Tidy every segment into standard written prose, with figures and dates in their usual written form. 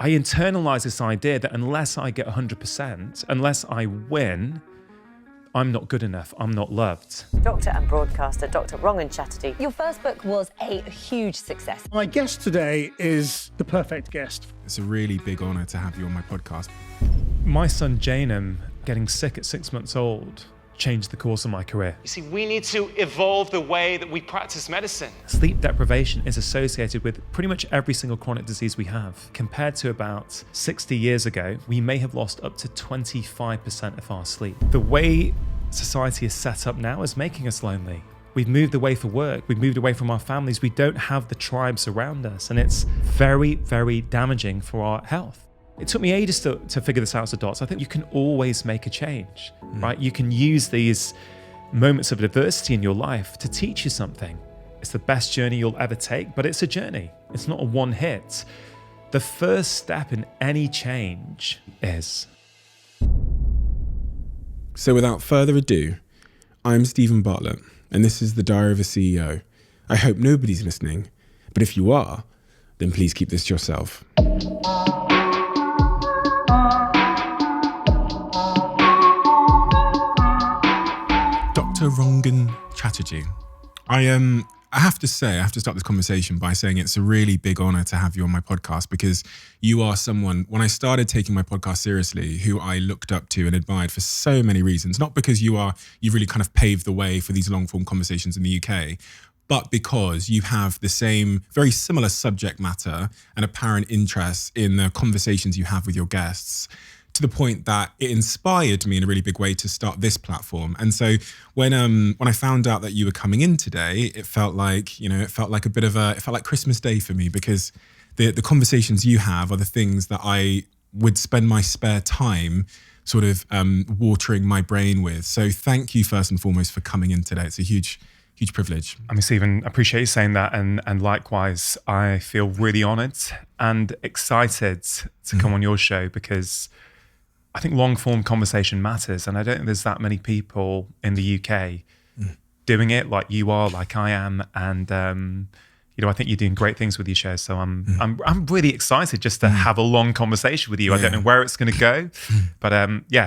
I internalize this idea that unless I get 100%, unless I win, I'm not good enough, I'm not loved. Doctor and broadcaster Dr Rangan Chatterjee. Your first book was a huge success. My guest today is the perfect guest. It's a really big honour to have you on my podcast. My son Janum, getting sick at 6 months old, changed the course of my career. You see, we need to evolve the way that we practice medicine. Sleep deprivation is associated with pretty much every single chronic disease we have. Compared to about 60 years ago, we may have lost up to 25% of our sleep. The way society is set up now is making us lonely. We've moved away for work, we've moved away from our families, we don't have the tribes around us, and it's very, very damaging for our health. It took me ages to figure this out as a doctor. I think you can always make a change, right? You can use these moments of adversity in your life to teach you something. It's the best journey you'll ever take, but it's a journey. It's not a one hit. The first step in any change is. So without further ado, I'm Stephen Bartlett, and this is the Diary of a CEO. I hope nobody's listening, but if you are, then please keep this to yourself. Dr Rangan Chatterjee. I have to start this conversation by saying it's a really big honour to have you on my podcast, because you are someone, when I started taking my podcast seriously, who I looked up to and admired for so many reasons. Not because you've really kind of paved the way for these long form conversations in the UK, but because you have the same, very similar subject matter and apparent interest in the conversations you have with your guests, to the point that it inspired me in a really big way to start this platform. And so when I found out that you were coming in today, it felt like Christmas Day for me, because the conversations you have are the things that I would spend my spare time sort of watering my brain with. So thank you first and foremost for coming in today. It's a huge privilege. I mean, Stephen, I appreciate you saying that. And likewise, I feel really honoured and excited to come on your show, because I think long form conversation matters. And I don't think there's that many people in the UK doing it like you are, like I am. And, I think you're doing great things with your show. So I'm really excited just to have a long conversation with you. Yeah. I don't know where it's going to go, but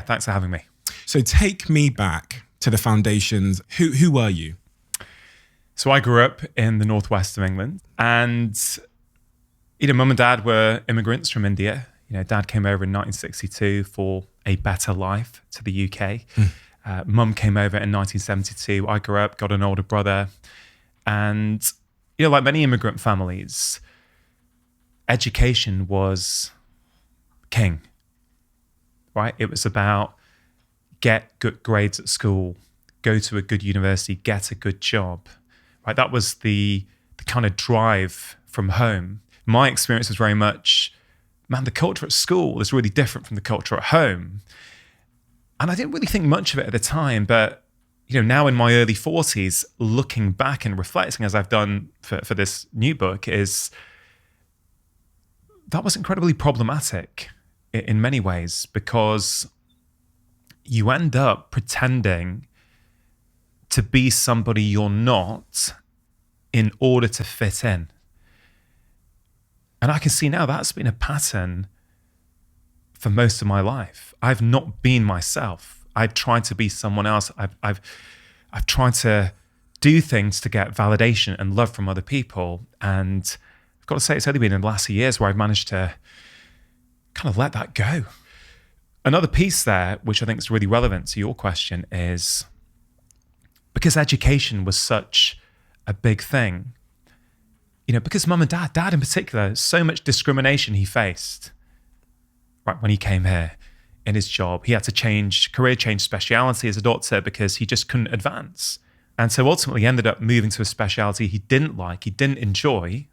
thanks for having me. So take me back to the foundations. Who were you? So I grew up in the northwest of England, and mum and dad were immigrants from India. Dad came over in 1962 for a better life to the UK. Mum came over in 1972. I grew up, got an older brother, and like many immigrant families, education was king, right? It was about get good grades at school, go to a good university, get a good job. Right, that was the kind of drive from home. My experience was very much, the culture at school is really different from the culture at home. And I didn't really think much of it at the time, but now in my early 40s, looking back and reflecting as I've done for this new book, is that was incredibly problematic in many ways, because you end up pretending to be somebody you're not in order to fit in. And I can see now that's been a pattern for most of my life. I've not been myself. I've tried to be someone else. I've tried to do things to get validation and love from other people. And I've got to say, it's only been in the last few years where I've managed to kind of let that go. Another piece there, which I think is really relevant to your question, is because education was such a big thing, because mum and dad in particular, so much discrimination he faced, right, when he came here in his job. He had to change speciality as a doctor because he just couldn't advance. And so ultimately ended up moving to a specialty he didn't like, he didn't enjoy,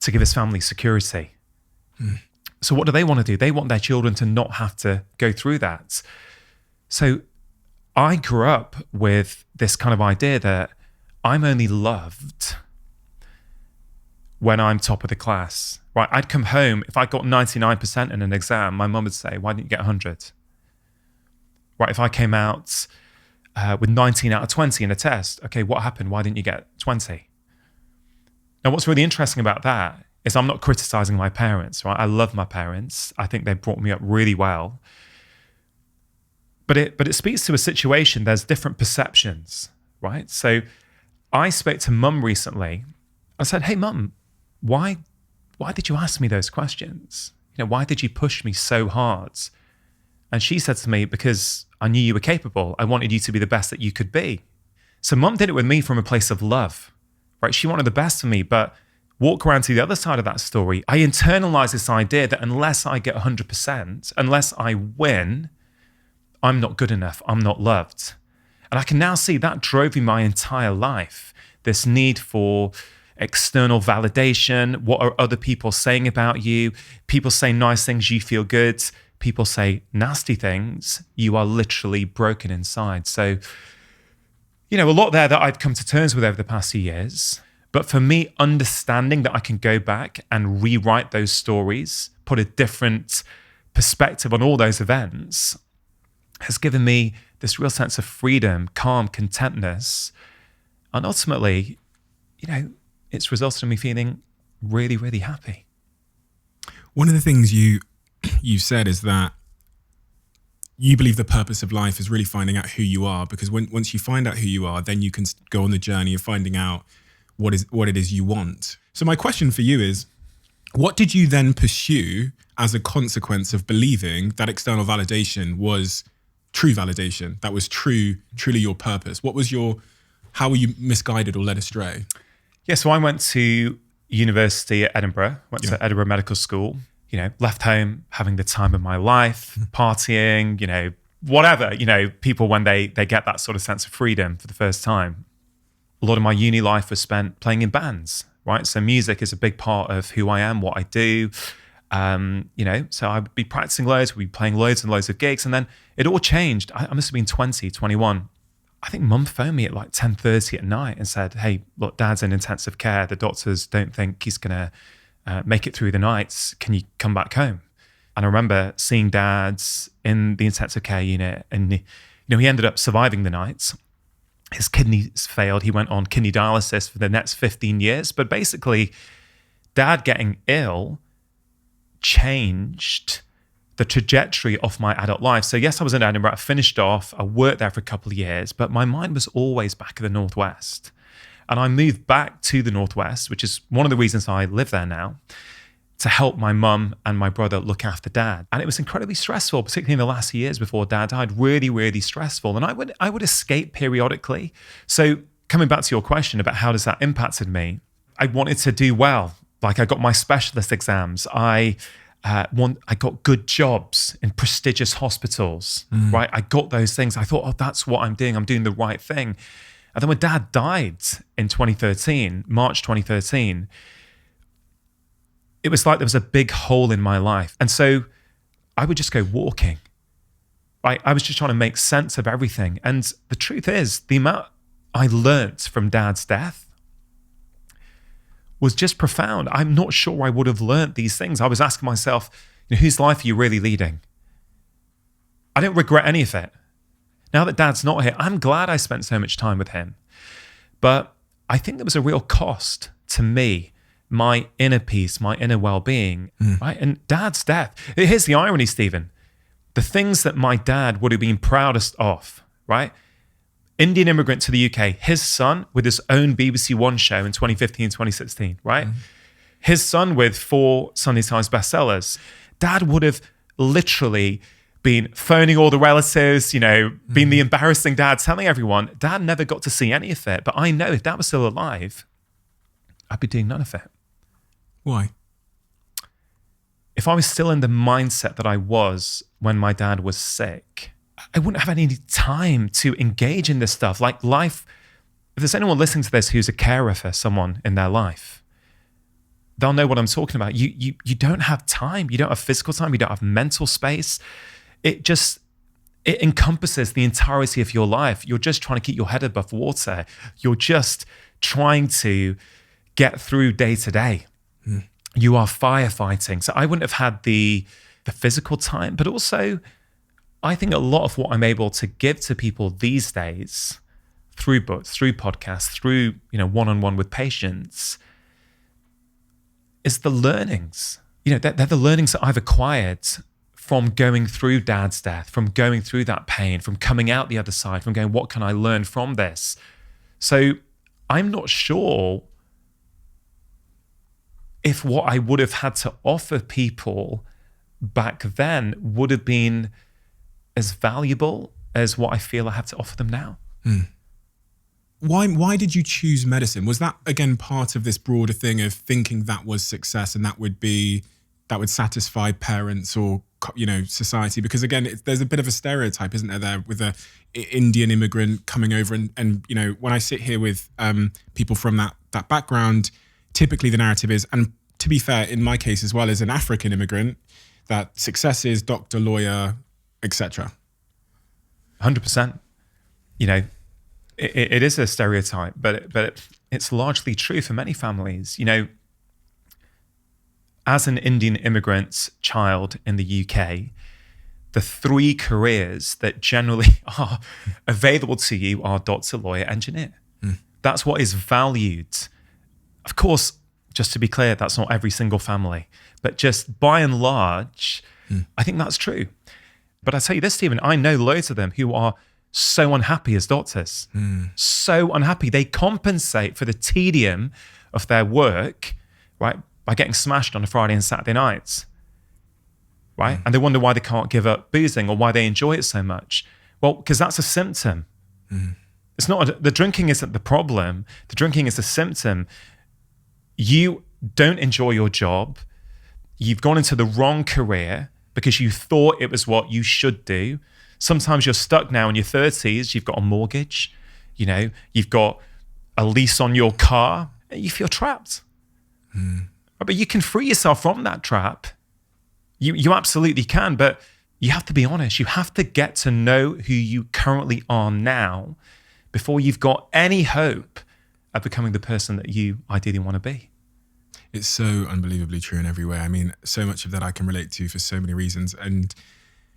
to give his family security. So what do they want to do? They want their children to not have to go through that. So I grew up with this kind of idea that I'm only loved when I'm top of the class, right? I'd come home, if I got 99% in an exam, my mum would say, why didn't you get 100? Right, if I came out with 19 out of 20 in a test, okay, what happened? Why didn't you get 20? Now, what's really interesting about that is I'm not criticizing my parents, right? I love my parents. I think they brought me up really well. But it speaks to a situation. There's different perceptions, right? So I spoke to mum recently. I said, hey, mum, why did you ask me those questions? Why did you push me so hard? And she said to me, because I knew you were capable. I wanted you to be the best that you could be. So mum did it with me from a place of love, right? She wanted the best for me, but walk around to the other side of that story. I internalized this idea that unless I get 100%, unless I win, I'm not good enough. I'm not loved. And I can now see that drove me my entire life. This need for external validation. What are other people saying about you? People say nice things, you feel good. People say nasty things, you are literally broken inside. So, a lot there that I've come to terms with over the past few years. But for me, understanding that I can go back and rewrite those stories, put a different perspective on all those events, has given me this real sense of freedom, calm, contentness. And ultimately, it's resulted in me feeling really, really happy. One of the things you've said is that you believe the purpose of life is really finding out who you are, because once you find out who you are, then you can go on the journey of finding out what it is you want. So my question for you is, what did you then pursue as a consequence of believing that external validation was true validation, that was truly your purpose? How were you misguided or led astray? Yeah, so I went to university at Edinburgh, went to Edinburgh Medical School, left home having the time of my life, partying, whatever, people when they get that sort of sense of freedom for the first time. A lot of my uni life was spent playing in bands, right? So music is a big part of who I am, what I do. So I'd be practicing loads, we'd be playing loads and loads of gigs. And then it all changed. I must have been 20, 21. I think mum phoned me at like 10:30 at night and said, hey, look, dad's in intensive care. The doctors don't think he's going to make it through the nights. Can you come back home? And I remember seeing dad's in the intensive care unit, and he ended up surviving the nights. His kidneys failed. He went on kidney dialysis for the next 15 years. But basically, dad getting ill changed the trajectory of my adult life. So yes, I was in Edinburgh. I finished off. I worked there for a couple of years, but my mind was always back in the Northwest. And I moved back to the Northwest, which is one of the reasons I live there now, to help my mum and my brother look after dad. And it was incredibly stressful, particularly in the last years before dad died, really, really stressful. And I would escape periodically. So coming back to your question about how does that impacted me, I wanted to do well. Like I got my specialist exams. I got good jobs in prestigious hospitals, right? I got those things. I thought, that's what I'm doing. I'm doing the right thing. And then when dad died in 2013, March 2013, it was like there was a big hole in my life. And so I would just go walking. I was just trying to make sense of everything. And the truth is, the amount I learnt from dad's death was just profound. I'm not sure I would have learnt these things. I was asking myself, whose life are you really leading? I don't regret any of it. Now that dad's not here, I'm glad I spent so much time with him. But I think there was a real cost to me, my inner peace, my inner well-being, right? And dad's death. Here's the irony, Stephen. The things that my dad would have been proudest of, right? Indian immigrant to the UK, his son with his own BBC One show in 2015, 2016, right? His son with 4 Sunday Times bestsellers. Dad would have literally been phoning all the relatives, being the embarrassing dad, telling everyone. Dad never got to see any of it. But I know if dad was still alive, I'd be doing none of it. Why? If I was still in the mindset that I was when my dad was sick, I wouldn't have any time to engage in this stuff. Like life, if there's anyone listening to this who's a carer for someone in their life, they'll know what I'm talking about. You don't have time. You don't have physical time. You don't have mental space. It encompasses the entirety of your life. You're just trying to keep your head above water. You're just trying to get through day to day. You are firefighting. So I wouldn't have had the physical time, but also I think a lot of what I'm able to give to people these days through books, through podcasts, through one-on-one with patients is the learnings. They're the learnings that I've acquired from going through dad's death, from going through that pain, from coming out the other side, from going, what can I learn from this? So I'm not sure if what I would have had to offer people back then would have been as valuable as what I feel I have to offer them now. Why did you choose medicine? Was that, again, part of this broader thing of thinking that was success and that would satisfy parents or, society? Because again, there's a bit of a stereotype, isn't there, with a Indian immigrant coming over and when I sit here with people from that background, typically the narrative is, and to be fair, in my case as well as an African immigrant, that success is doctor, lawyer, etc. 100%. It is a stereotype, but it's largely true for many families. As an Indian immigrant child in the UK, the three careers that generally are available to you are doctor, lawyer, engineer. That's what is valued. Of course, just to be clear, that's not every single family, but just by and large, I think that's true. But I tell you this, Stephen, I know loads of them who are so unhappy as doctors, so unhappy. They compensate for the tedium of their work, right, by getting smashed on a Friday and Saturday nights, right? And they wonder why they can't give up boozing or why they enjoy it so much. Well, because that's a symptom. It's not, the drinking isn't the problem. The drinking is a symptom. You don't enjoy your job. You've gone into the wrong career because you thought it was what you should do. Sometimes you're stuck now in your 30s. You've got a mortgage, you've got a lease on your car. You feel trapped. But you can free yourself from that trap. You absolutely can, but you have to be honest. You have to get to know who you currently are now before you've got any hope of becoming the person that you ideally want to be. It's so unbelievably true in every way. I mean, so much of that I can relate to for so many reasons. And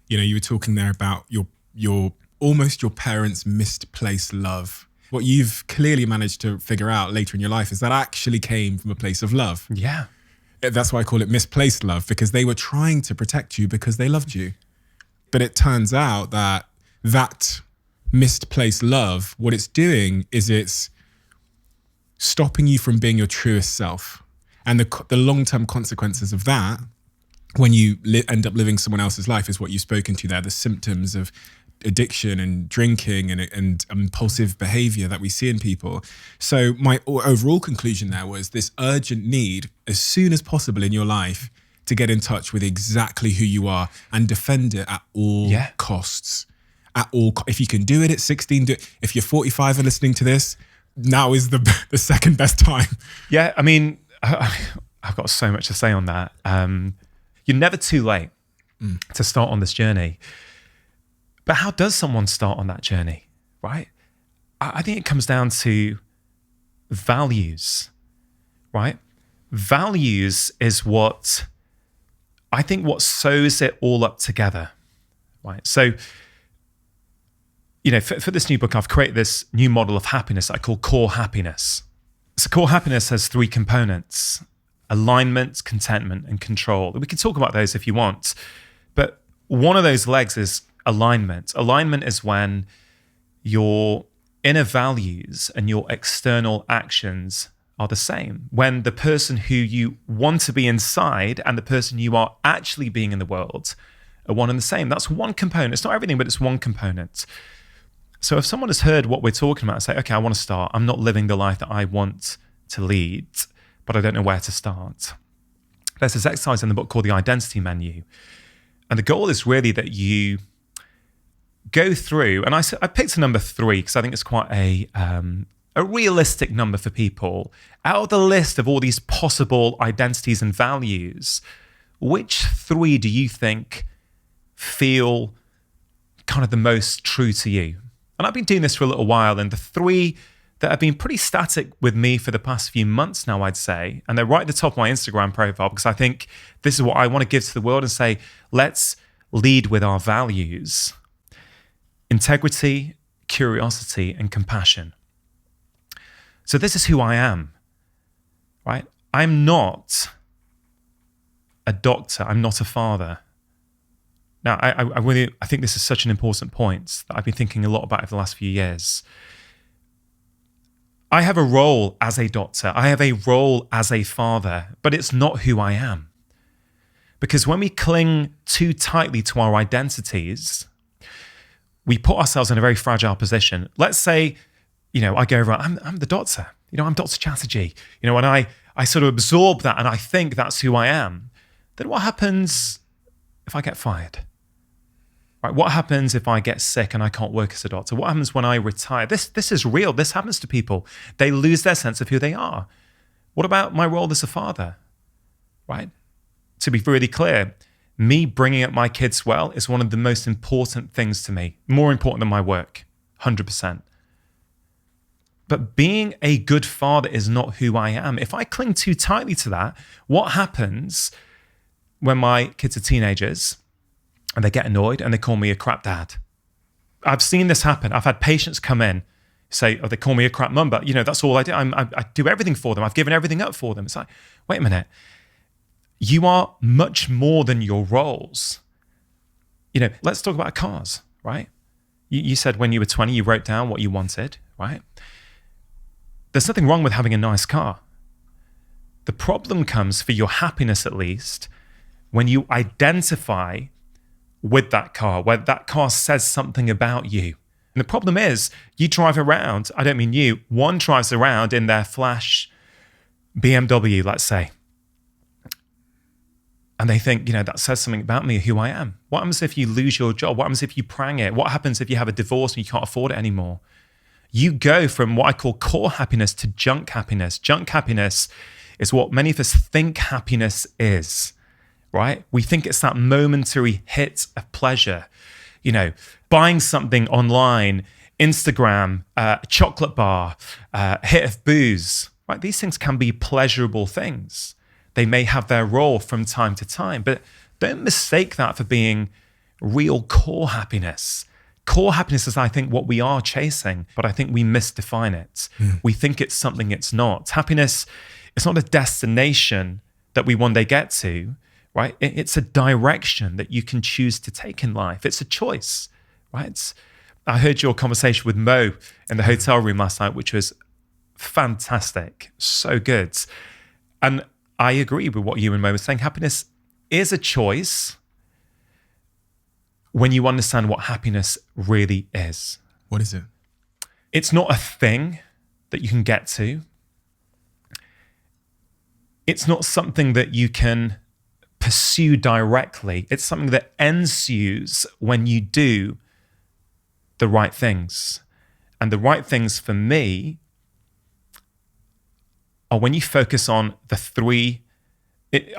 you were talking there about your almost your parents' misplaced love. What you've clearly managed to figure out later in your life is that actually came from a place of love. Yeah. That's why I call it misplaced love, because they were trying to protect you because they loved you. But it turns out that misplaced love, what it's doing is it's stopping you from being your truest self. And the long-term consequences of that, when you end up living someone else's life, is what you've spoken to there, the symptoms of addiction and drinking and impulsive behavior that we see in people. So my overall conclusion there was this urgent need, as soon as possible in your life, to get in touch with exactly who you are and defend it at all costs. If you can do it at 16, do it. If you're 45 and listening to this, now is the second best time. Yeah, I mean, I've got so much to say on that. You're never too late to start on this journey. But how does someone start on that journey, right? I think it comes down to values, right? Values is what sews it all up together, right? So, for this new book, I've created this new model of happiness I call core happiness. So core happiness has three components: alignment, contentment, and control. We can talk about those if you want, but one of those legs is alignment. Alignment is when your inner values and your external actions are the same. When the person who you want to be inside and the person you are actually being in the world are one and the same. That's one component. It's not everything, but it's one component. So if someone has heard what we're talking about and say, okay, I want to start, I'm not living the life that I want to lead, but I don't know where to start. There's this exercise in the book called the identity menu. And the goal is really that you go through, and I picked a number 3 because I think it's quite a realistic number for people. Out of the list of all these possible identities and values, which 3 do you think feel kind of the most true to you? And I've been doing this for a little while, and the 3 that have been pretty static with me for the past few months now, I'd say, and they're right at the top of my Instagram profile because I think this is what I want to give to the world and say, let's lead with our values: integrity, curiosity, and compassion. So this is who I am, right? I'm not a doctor. I'm not a father. Now, I think this is such an important point that I've been thinking a lot about over the last few years. I have a role as a doctor. I have a role as a father, but it's not who I am. Because when we cling too tightly to our identities, we put ourselves in a very fragile position. Let's say, I go around, I'm the doctor. I'm Dr. Chatterjee. And I sort of absorb that and I think that's who I am. Then what happens if I get fired? Right? What happens if I get sick and I can't work as a doctor? What happens when I retire? This is real. This happens to people. They lose their sense of who they are. What about my role as a father? Right? To be really clear, me bringing up my kids well is one of the most important things to me, more important than my work, 100%. But being a good father is not who I am. If I cling too tightly to that, what happens when my kids are teenagers and they get annoyed and they call me a crap dad? I've seen this happen. I've had patients come in, say, they call me a crap mum, but that's all I do. I do everything for them. I've given everything up for them. It's like, wait a minute. You are much more than your roles. Let's talk about cars, right? You said when you were 20, you wrote down what you wanted, right? There's nothing wrong with having a nice car. The problem comes, for your happiness at least, when you identify with that car, where that car says something about you. And the problem is, you drive around, I don't mean you, one drives around in their flash BMW, let's say, and they think, that says something about me, who I am. What happens if you lose your job? What happens if you prang it? What happens if you have a divorce and you can't afford it anymore? You go from what I call core happiness to junk happiness. Junk happiness is what many of us think happiness is, right? We think it's that momentary hit of pleasure. Buying something online, Instagram, chocolate bar, hit of booze, right? These things can be pleasurable things. They may have their role from time to time, but don't mistake that for being real core happiness. Core happiness is, I think, what we are chasing, but I think we misdefine it. We think it's something it's not. Happiness, it's not a destination that we one day get to, right? It's a direction that you can choose to take in life. It's a choice, right? I heard your conversation with Mo in the hotel room last night, which was fantastic. So good. And I agree with what you and Mo were saying. Happiness is a choice when you understand what happiness really is. What is it? It's not a thing that you can get to. It's not something that you can pursue directly. It's something that ensues when you do the right things. And the right things for me are when you focus on the three,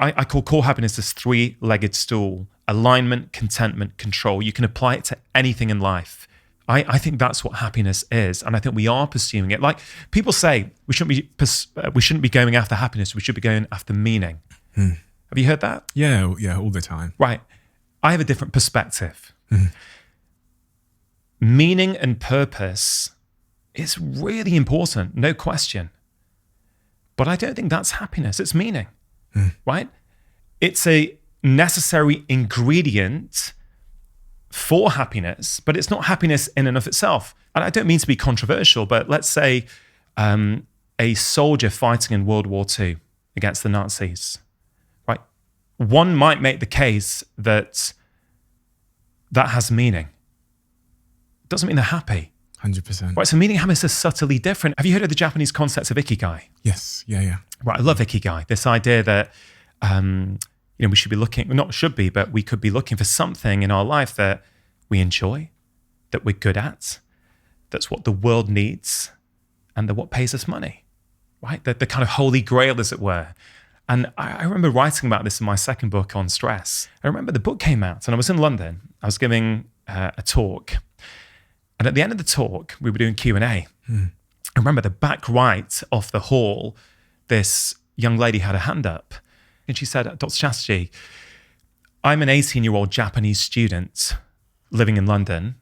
I call core happiness this three-legged stool: alignment, contentment, control. You can apply it to anything in life. I think that's what happiness is, and I think we are pursuing it. Like people say, we shouldn't be going after happiness. We should be going after meaning. Have you heard that? Yeah, all the time. Right. I have a different perspective. Meaning and purpose is really important, no question. But I don't think that's happiness. It's meaning, right? It's a necessary ingredient for happiness, but it's not happiness in and of itself. And I don't mean to be controversial, but let's say a soldier fighting in World War II against the Nazis, right? One might make the case that has meaning. It doesn't mean they're happy. 100%. Right, so meaning and happiness is subtly different. Have you heard of the Japanese concept of ikigai? Yes, yeah. Right, I love ikigai. This idea that we should be looking, not should be, but we could be looking for something in our life that we enjoy, that we're good at, that's what the world needs, and that what pays us money, right? The kind of holy grail, as it were. And I remember writing about this in my second book on stress. I remember the book came out and I was in London. I was giving a talk. And at the end of the talk, we were doing Q&A. I remember the back right of the hall, this young lady had her hand up. And she said, Dr. Chatterjee, I'm an 18-year-old Japanese student living in London.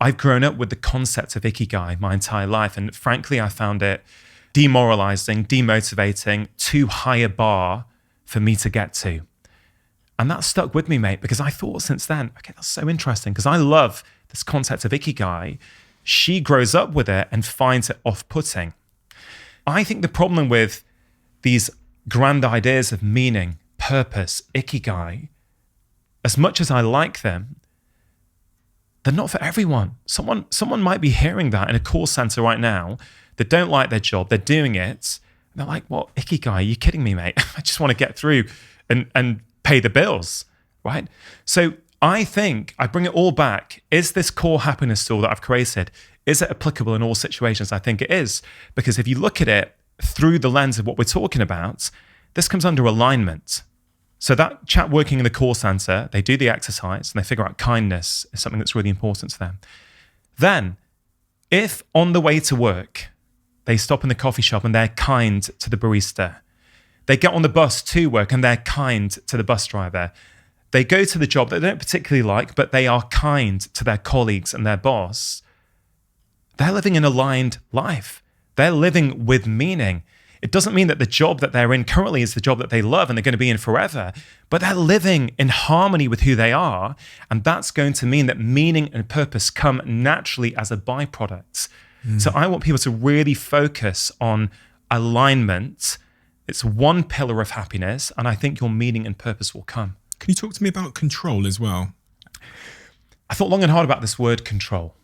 I've grown up with the concept of ikigai my entire life. And frankly, I found it demoralizing, demotivating, too high a bar for me to get to. And that stuck with me, mate, because I thought since then, okay, that's so interesting, because I love this concept of ikigai. She grows up with it and finds it off-putting. I think the problem with these grand ideas of meaning, purpose, ikigai, as much as I like them, they're not for everyone. Someone might be hearing that in a call center right now. They don't like their job. They're doing it. And they're like, what, ikigai? Are you kidding me, mate? I just want to get through and pay the bills, right? So I think I bring it all back. Is this core happiness tool that I've created, is it applicable in all situations? I think it is. Because if you look at it through the lens of what we're talking about, this comes under alignment. So that chap working in the call center, they do the exercise and they figure out kindness is something that's really important to them. Then, if on the way to work, they stop in the coffee shop and they're kind to the barista, they get on the bus to work and they're kind to the bus driver, they go to the job that they don't particularly like, but they are kind to their colleagues and their boss, they're living an aligned life. They're living with meaning. It doesn't mean that the job that they're in currently is the job that they love and they're going to be in forever, but they're living in harmony with who they are. And that's going to mean that meaning and purpose come naturally as a byproduct. So I want people to really focus on alignment. It's one pillar of happiness, and I think your meaning and purpose will come. Can you talk to me about control as well? I thought long and hard about this word control.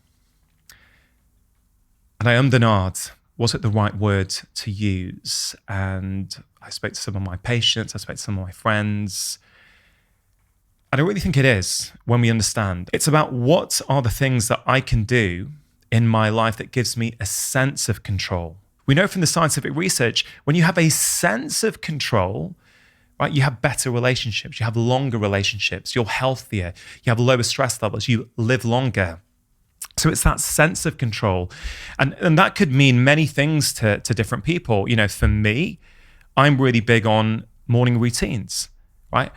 And I ummed and ahed. Was it the right word to use? And I spoke to some of my patients, I spoke to some of my friends. And I really think it is when we understand. It's about what are the things that I can do in my life that gives me a sense of control. We know from the scientific research, when you have a sense of control, right, you have better relationships, you have longer relationships, you're healthier, you have lower stress levels, you live longer. So it's that sense of control. And that could mean many things to different people. You know, for me, I'm really big on morning routines, right?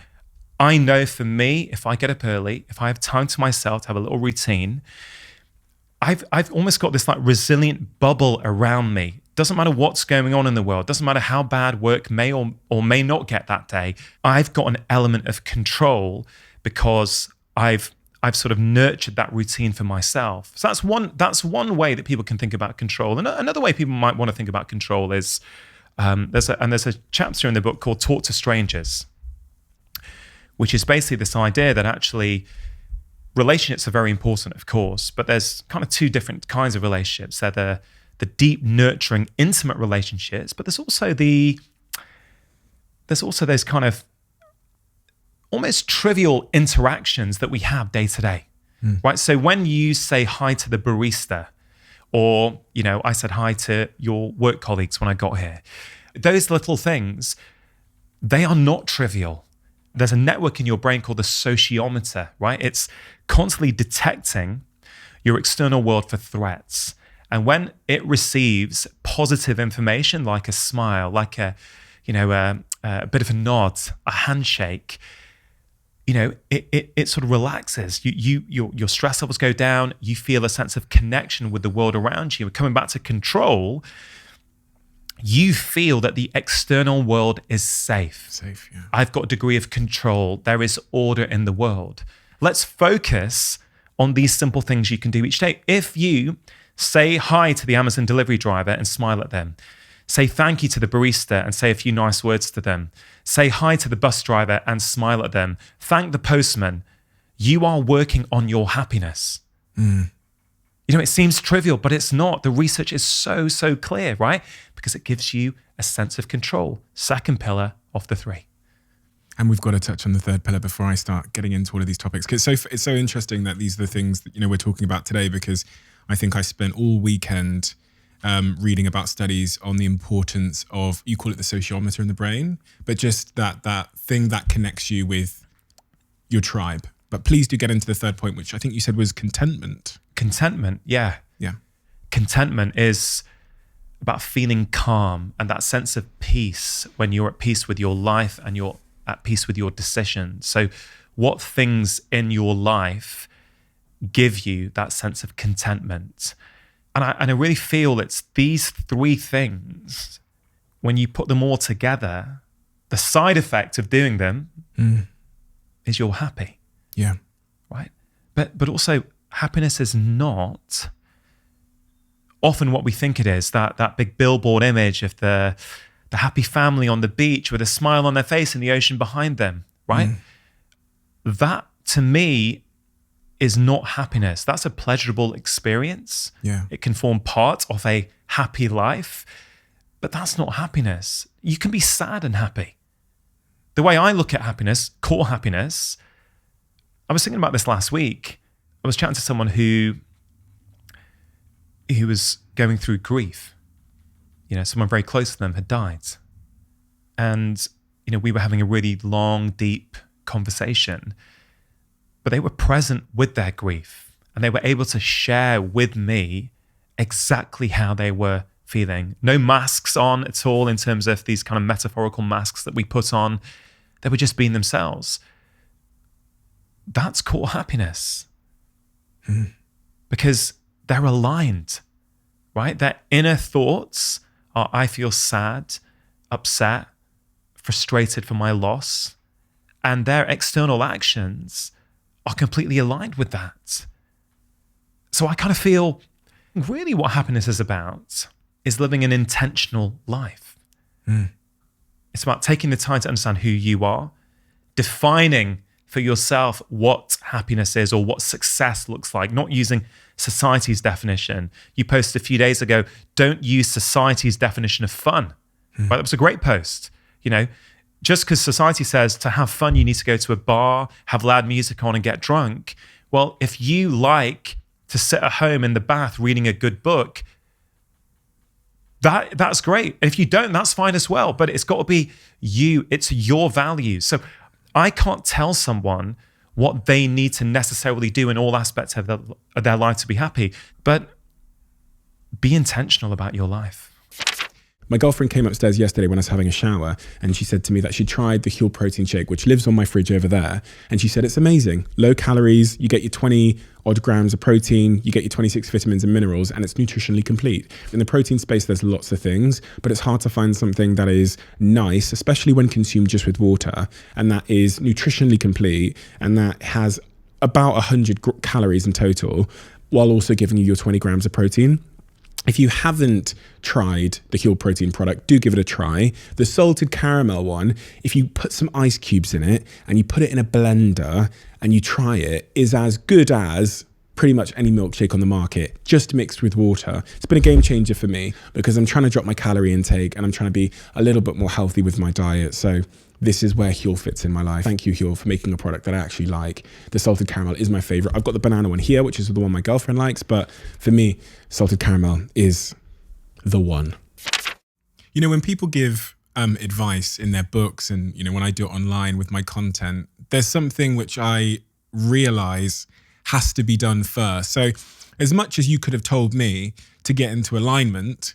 I know for me, if I get up early, if I have time to myself to have a little routine, I've almost got this like resilient bubble around me. Doesn't matter what's going on in the world. Doesn't matter how bad work may or may not get that day. I've got an element of control because I've sort of nurtured that routine for myself. So that's one way that people can think about control. And another way people might want to think about control is there's a chapter in the book called Talk to Strangers, which is basically this idea that actually relationships are very important, of course, but there's kind of two different kinds of relationships. They're the deep, nurturing, intimate relationships, but there's also those kind of almost trivial interactions that we have day to day, right? So when you say hi to the barista, or, you know, I said hi to your work colleagues when I got here, those little things, they are not trivial. There's a network in your brain called the sociometer, right? It's constantly detecting your external world for threats. And when it receives positive information, like a smile, like a bit of a nod, a handshake, you know, it sort of relaxes. Your stress levels go down. You feel a sense of connection with the world around you. Coming back to control, you feel that the external world is safe. Safe, yeah. I've got a degree of control. There is order in the world. Let's focus on these simple things you can do each day. If you say hi to the Amazon delivery driver and smile at them, say thank you to the barista and say a few nice words to them, say hi to the bus driver and smile at them, thank the postman, you are working on your happiness. You know, it seems trivial, but it's not. The research is so clear, right? Because it gives you a sense of control. Second pillar of the three. And we've got to touch on the third pillar before I start getting into all of these topics. Because it's so interesting that these are the things that, you know, we're talking about today, because I think I spent all weekend reading about studies on the importance of, you call it the sociometer in the brain, but just that thing that connects you with your tribe. But please do get into the third point, which I think you said was contentment. Contentment, yeah. Yeah. Contentment is about feeling calm and that sense of peace when you're at peace with your life and you're at peace with your decisions. So what things in your life give you that sense of contentment? And I really feel it's these three things, when you put them all together, the side effect of doing them is you're happy. Yeah. Right? But also happiness is not often what we think it is, that big billboard image of the happy family on the beach with a smile on their face and the ocean behind them, right? That, to me, is not happiness. That's a pleasurable experience. Yeah. It can form part of a happy life, but that's not happiness. You can be sad and happy. The way I look at happiness, core happiness, I was thinking about this last week. I was chatting to someone who was going through grief. You know, someone very close to them had died. And, you know, we were having a really long, deep conversation, but they were present with their grief and they were able to share with me exactly how they were feeling. No masks on at all in terms of these kind of metaphorical masks that we put on. They were just being themselves. That's core happiness. Because they're aligned, right? Their inner thoughts are, I feel sad, upset, frustrated for my loss. And their external actions are completely aligned with that. So I kind of feel really what happiness is about is living an intentional life. It's about taking the time to understand who you are, defining for yourself what happiness is or what success looks like, not using society's definition. You posted a few days ago, don't use society's definition of fun. Right? That was a great post. You know, just because society says to have fun, you need to go to a bar, have loud music on and get drunk. Well, if you like to sit at home in the bath reading a good book, that's great. And if you don't, that's fine as well. But it's got to be you. It's your values. So I can't tell someone what they need to necessarily do in all aspects of their life to be happy, but be intentional about your life. My girlfriend came upstairs yesterday when I was having a shower and she said to me that she tried the Huel protein shake, which lives on my fridge over there. And she said, it's amazing. Low calories, you get your 20 odd grams of protein, you get your 26 vitamins and minerals, and it's nutritionally complete. In the protein space, there's lots of things, but it's hard to find something that is nice, especially when consumed just with water, and that is nutritionally complete, and that has about 100 calories in total, while also giving you your 20 grams of protein. If you haven't tried the Huel protein product, do give it a try. The salted caramel one, if you put some ice cubes in it and you put it in a blender and you try it, is as good as pretty much any milkshake on the market, just mixed with water. It's been a game changer for me because I'm trying to drop my calorie intake and I'm trying to be a little bit more healthy with my diet. So this is where Huel fits in my life. Thank you, Huel, for making a product that I actually like. The salted caramel is my favorite. I've got the banana one here, which is the one my girlfriend likes, but for me, salted caramel is the one. You know, when people give advice in their books and, you know, when I do it online with my content, there's something which I realize has to be done first. So as much as you could have told me to get into alignment,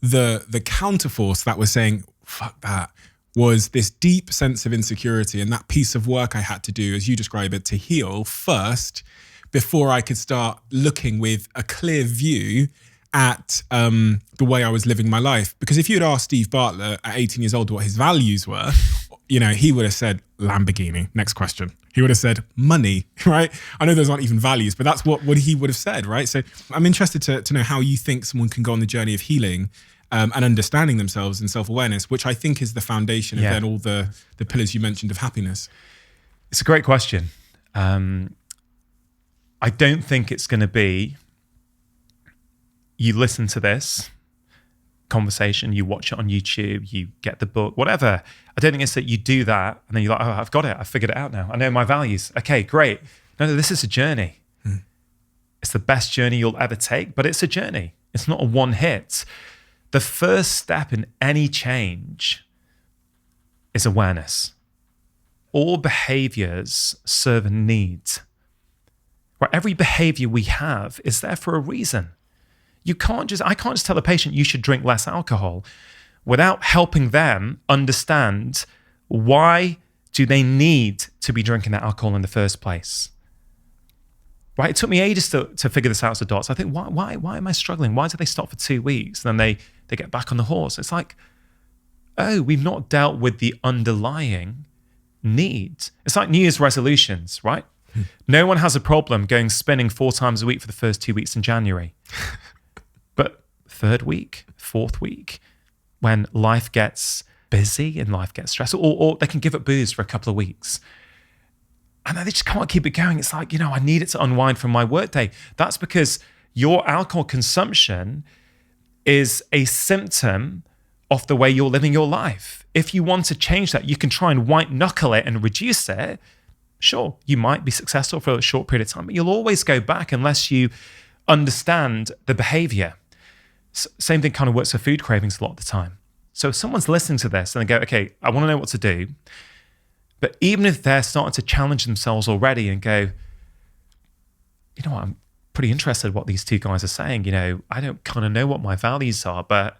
the counterforce that was saying, fuck that, was this deep sense of insecurity and that piece of work I had to do, as you describe it, to heal first before I could start looking with a clear view at the way I was living my life. Because if you had asked Steve Bartlett at 18 years old what his values were, you know, he would have said Lamborghini. Next question. He would have said money, right? I know those aren't even values, but that's what he would have said, right? So I'm interested to know how you think someone can go on the journey of healing and understanding themselves and self-awareness, which I think is the foundation of then all the pillars you mentioned of happiness. It's a great question. I don't think it's going to be you listen to this conversation, you watch it on YouTube, you get the book, whatever. I don't think it's that you do that and then you're like, oh, I've got it. I've figured it out now. I know my values. Okay, great. No, this is a journey. It's the best journey you'll ever take, but it's a journey. It's not a one hit. The first step in any change is awareness. All behaviors serve a need. Right? Every behavior we have is there for a reason. I can't just tell a patient you should drink less alcohol without helping them understand why do they need to be drinking that alcohol in the first place. Right? It took me ages to figure this out as adults. I think, why am I struggling? Why do they stop for 2 weeks and then they get back on the horse? It's like, oh, we've not dealt with the underlying need. It's like New Year's resolutions, right? No one has a problem going spinning 4 times a week for the first 2 weeks in January. But third week, fourth week, when life gets busy and life gets stressful, or they can give up booze for a couple of weeks. And then they just can't keep it going. It's like, I need it to unwind from my workday. That's because your alcohol consumption is a symptom of the way you're living your life. If you want to change that, you can try and white knuckle it and reduce it. Sure, you might be successful for a short period of time, but you'll always go back unless you understand the behavior. Same thing kind of works for food cravings a lot of the time. So if someone's listening to this and they go, okay, I want to know what to do, but even if they're starting to challenge themselves already and go, you know what, I'm pretty interested in what these two guys are saying. I don't kind of know what my values are, but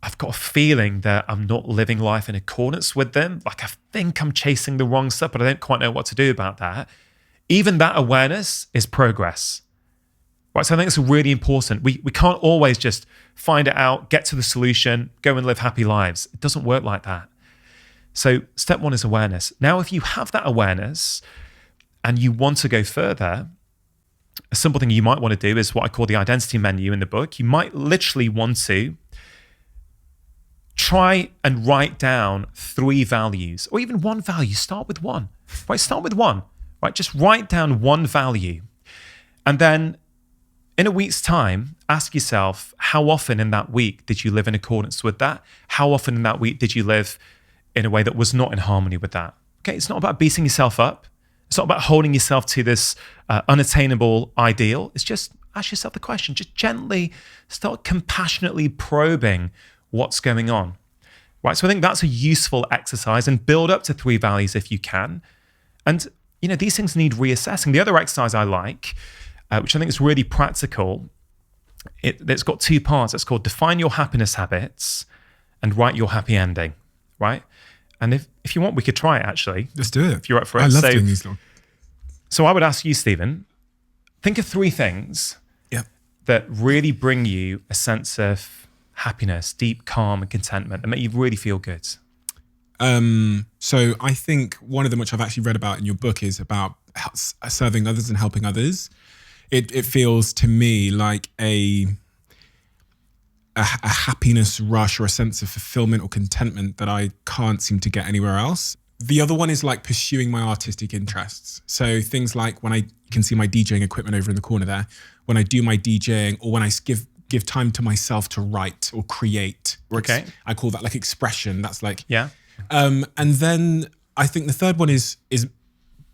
I've got a feeling that I'm not living life in accordance with them. Like I think I'm chasing the wrong stuff, but I don't quite know what to do about that. Even that awareness is progress. Right, so I think it's really important. We can't always just find it out, get to the solution, go and live happy lives. It doesn't work like that. So step 1 is awareness. Now, if you have that awareness and you want to go further, a simple thing you might want to do is what I call the identity menu in the book. You might literally want to try and write down 3 values, or even 1 value. Start with 1, right? Start with 1, right? Just write down 1 value. And then in a week's time, ask yourself, how often in that week did you live in accordance with that? How often in that week did you live in a way that was not in harmony with that? Okay, it's not about beating yourself up. It's not about holding yourself to this unattainable ideal. It's just ask yourself the question. Just gently start compassionately probing what's going on. Right, so I think that's a useful exercise, and build up to 3 values if you can. And, these things need reassessing. The other exercise I like, which I think is really practical, it's got 2 parts. It's called Define Your Happiness Habits and Write Your Happy Ending, right? And if you want, we could try it actually. Let's do it. If you're up for it. I love doing these long. So I would ask you, Stephen, think of 3 things that really bring you a sense of happiness, deep calm and contentment, that make you really feel good. So I think one of them, which I've actually read about in your book, is about serving others and helping others. It feels to me like a happiness rush or a sense of fulfillment or contentment that I can't seem to get anywhere else. The other one is like pursuing my artistic interests. So things like when you can see my DJing equipment over in the corner there, when I do my DJing, or when I give time to myself to write or create. Okay. I call that like expression. That's like, yeah. And then I think the third one is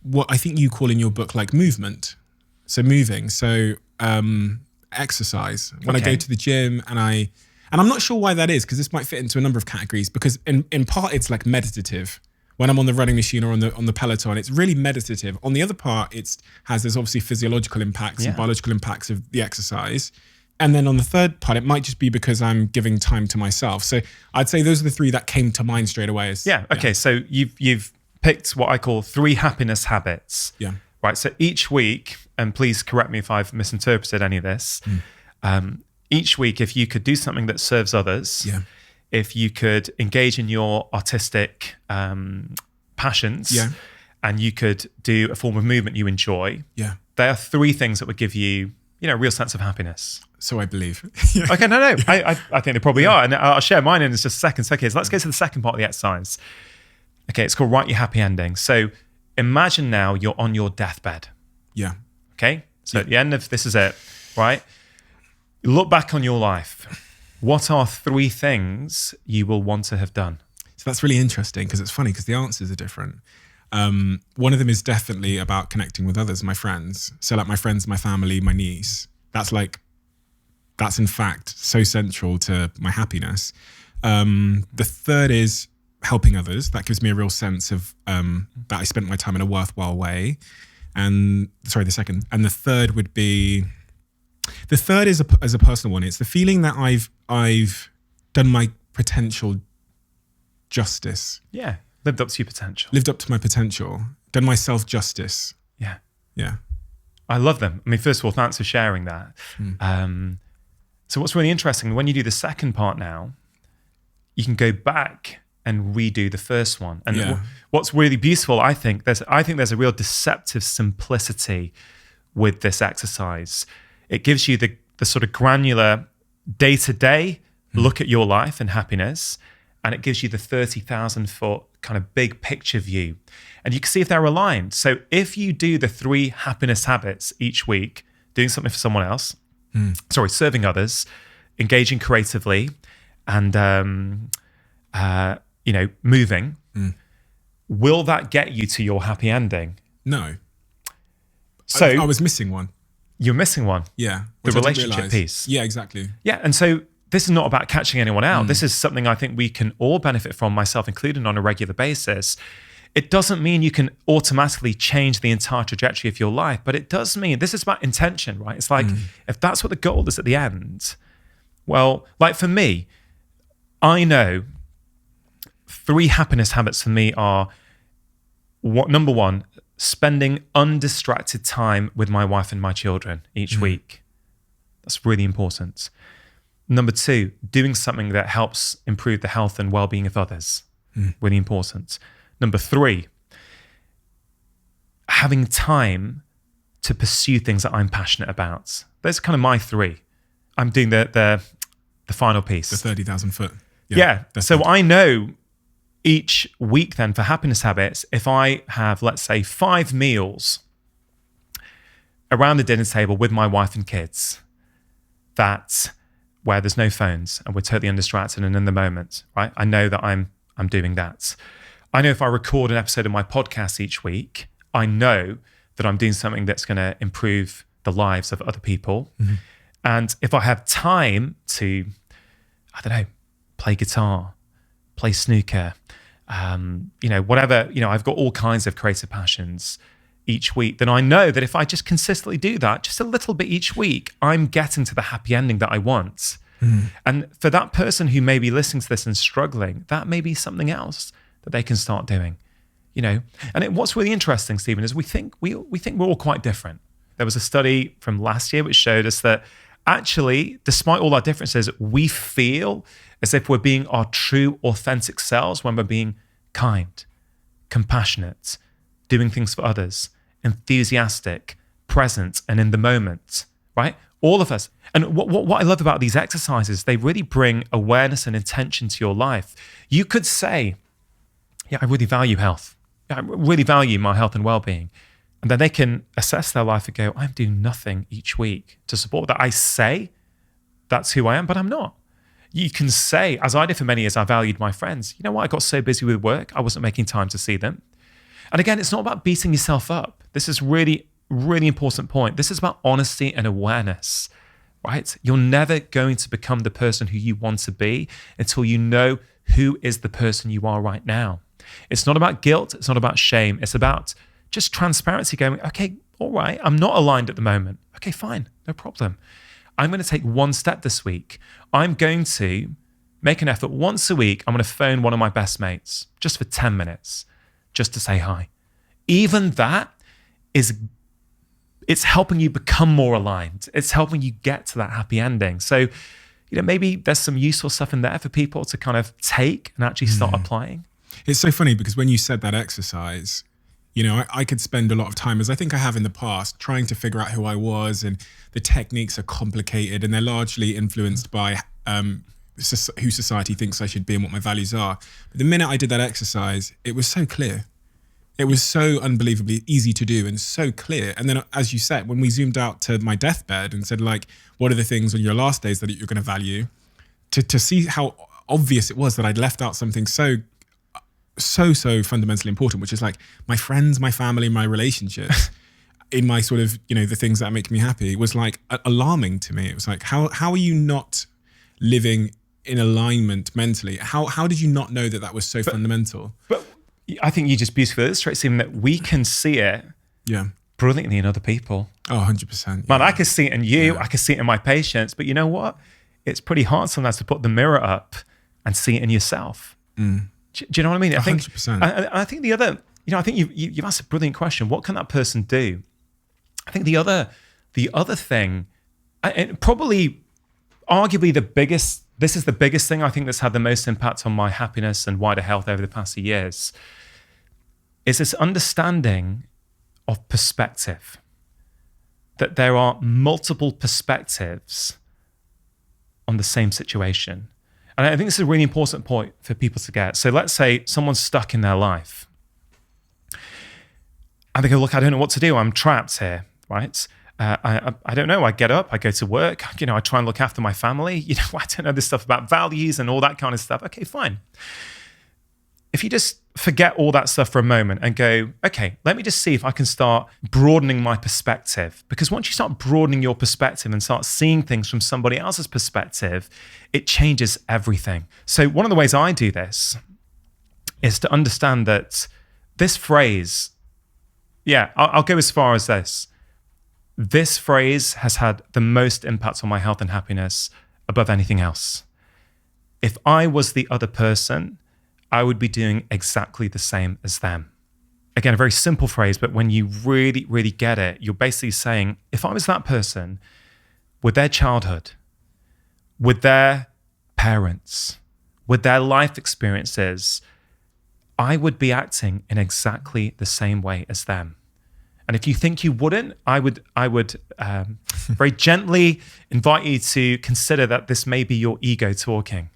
what I think you call in your book like movement. So moving. So exercise. When I go to the gym and I'm not sure why that is, because this might fit into a number of categories, because in part it's like meditative. When I'm on the running machine or on the Peloton, it's really meditative. On the other part, there's obviously physiological impacts and biological impacts of the exercise. And then on the third part, it might just be because I'm giving time to myself. So I'd say those are the 3 that came to mind straight away. Okay. So you've picked what I call 3 happiness habits. Yeah. Right. So each week, and please correct me if I've misinterpreted any of this. Each week, if you could do something that serves others, if you could engage in your artistic passions, and you could do a form of movement you enjoy, there are 3 things that would give you, a real sense of happiness. So I believe. Okay, no. I think they probably are. And I'll share mine in just a second. So, okay, so let's go to the second part of the exercise. Okay, it's called Write Your Happy Ending. So imagine now you're on your deathbed. Yeah. Okay? So at the end of this is it, right? Look back on your life. What are 3 things you will want to have done? So that's really interesting, because it's funny because the answers are different. One of them is definitely about connecting with others, my friends. So like my friends, my family, my niece. That's in fact so central to my happiness. The third is helping others. That gives me a real sense of that I spent my time in a worthwhile way. The second. And the third would be, the third is as a personal one. It's the feeling that I've done my potential justice. Yeah. Lived up to your potential. Lived up to my potential. Done myself justice. Yeah. Yeah. I love them. I mean, first of all, thanks for sharing that. So what's really interesting, when you do the second part now, you can go back and redo the first one. And Yeah. what's really beautiful, I think there's a real deceptive simplicity with this exercise. It gives you the sort of granular day-to-day look at your life and happiness, and it gives you the 30,000 foot kind of big picture view. And you can see if they're aligned. So if you do the 3 happiness habits each week, doing something for someone else, serving others, engaging creatively, and moving, will that get you to your happy ending? No. So I was missing one. you're missing one. Yeah. The which I didn't relationship realise. piece. Yeah, exactly. Yeah. And so this is not about catching anyone out. This is something I think we can all benefit from, myself included, on a regular basis. It doesn't mean you can automatically change the entire trajectory of your life, but it does mean this is about intention, right? It's like, if that's what the goal is at the end, well, like for me, I know 3 happiness habits for me are, number 1, spending undistracted time with my wife and my children each week. That's really important. Number 2, doing something that helps improve the health and well-being of others. Really important. Number 3, having time to pursue things that I'm passionate about. Those are kind of my 3. I'm doing the final piece. The 30,000 foot. Yeah. that's So good. I know each week then for happiness habits, if I have, let's say, 5 meals around the dinner table with my wife and kids, where there's no phones and we're totally undistracted and in the moment, right? I know that I'm doing that. I know if I record an episode of my podcast each week, I know that I'm doing something that's going to improve the lives of other people. And if I have time to, I don't know, play guitar, play snooker, whatever, I've got all kinds of creative passions each week, then I know that if I just consistently do that, just a little bit each week, I'm getting to the happy ending that I want. And for that person who may be listening to this and struggling, that may be something else that they can start doing, And what's really interesting, Stephen, is we think we're all quite different. There was a study from last year which showed us that actually, despite all our differences, we feel as if we're being our true, authentic selves when we're being kind, compassionate, doing things for others, enthusiastic, present, and in the moment, right? All of us. And what I love about these exercises, they really bring awareness and intention to your life. You could say, yeah, I really value health. Yeah, I really value my health and well-being. And then they can assess their life and go, I'm doing nothing each week to support that. I say that's who I am, but I'm not. You can say, as I did for many years, I valued my friends. You know what? I got so busy with work, I wasn't making time to see them. And again, it's not about beating yourself up. This is really, really important point. This is about honesty and awareness, right? You're never going to become the person who you want to be until you know who is the person you are right now. It's not about guilt. It's not about shame. It's about just transparency, going, okay, all right, I'm not aligned at the moment. Okay, fine, no problem. I'm going to take one step this week. I'm going to make an effort once a week. I'm going to phone one of my best mates just for 10 minutes, just to say hi. Even that it's helping you become more aligned. It's helping you get to that happy ending. So, maybe there's some useful stuff in there for people to kind of take and actually start applying. It's so funny because when you said that exercise, I could spend a lot of time, as I think I have in the past, trying to figure out who I was, and the techniques are complicated and they're largely influenced by who society thinks I should be and what my values are. But the minute I did that exercise, it was so clear. It was so unbelievably easy to do and so clear. And then, as you said, when we zoomed out to my deathbed and said, like, what are the things on your last days that you're going to value, to see how obvious it was that I'd left out something so fundamentally important, which is like my friends, my family, my relationships in my sort of, the things that make me happy, was like alarming to me. It was like, how are you not living in alignment mentally? How did you not know that was so fundamental? But I think you just beautifully illustrate, Stephen, that we can see it brilliantly in other people. Oh, 100%. Man, I can see it in you. I can see it in my patients. But you know what? It's pretty hard sometimes to put the mirror up and see it in yourself. Do you know what I mean? I think 100%. I think the other, I think you've asked a brilliant question. What can that person do? I think the other thing, and probably arguably the biggest this is the biggest thing I think that's had the most impact on my happiness and wider health over the past few years, is this understanding of perspective. That there are multiple perspectives on the same situation. And I think this is a really important point for people to get. So let's say someone's stuck in their life. And they go, look, I don't know what to do. I'm trapped here, right? I don't know. I get up, I go to work, I try and look after my family. I don't know this stuff about values and all that kind of stuff. Okay, fine. If you just forget all that stuff for a moment and go, okay, let me just see if I can start broadening my perspective. Because once you start broadening your perspective and start seeing things from somebody else's perspective, it changes everything. So one of the ways I do this is to understand that this phrase, I'll go as far as this. This phrase has had the most impact on my health and happiness above anything else. If I was the other person, I would be doing exactly the same as them. Again, a very simple phrase, but when you really, really get it, you're basically saying, if I was that person with their childhood, with their parents, with their life experiences, I would be acting in exactly the same way as them. And if you think you wouldn't, I would very gently invite you to consider that this may be your ego talking.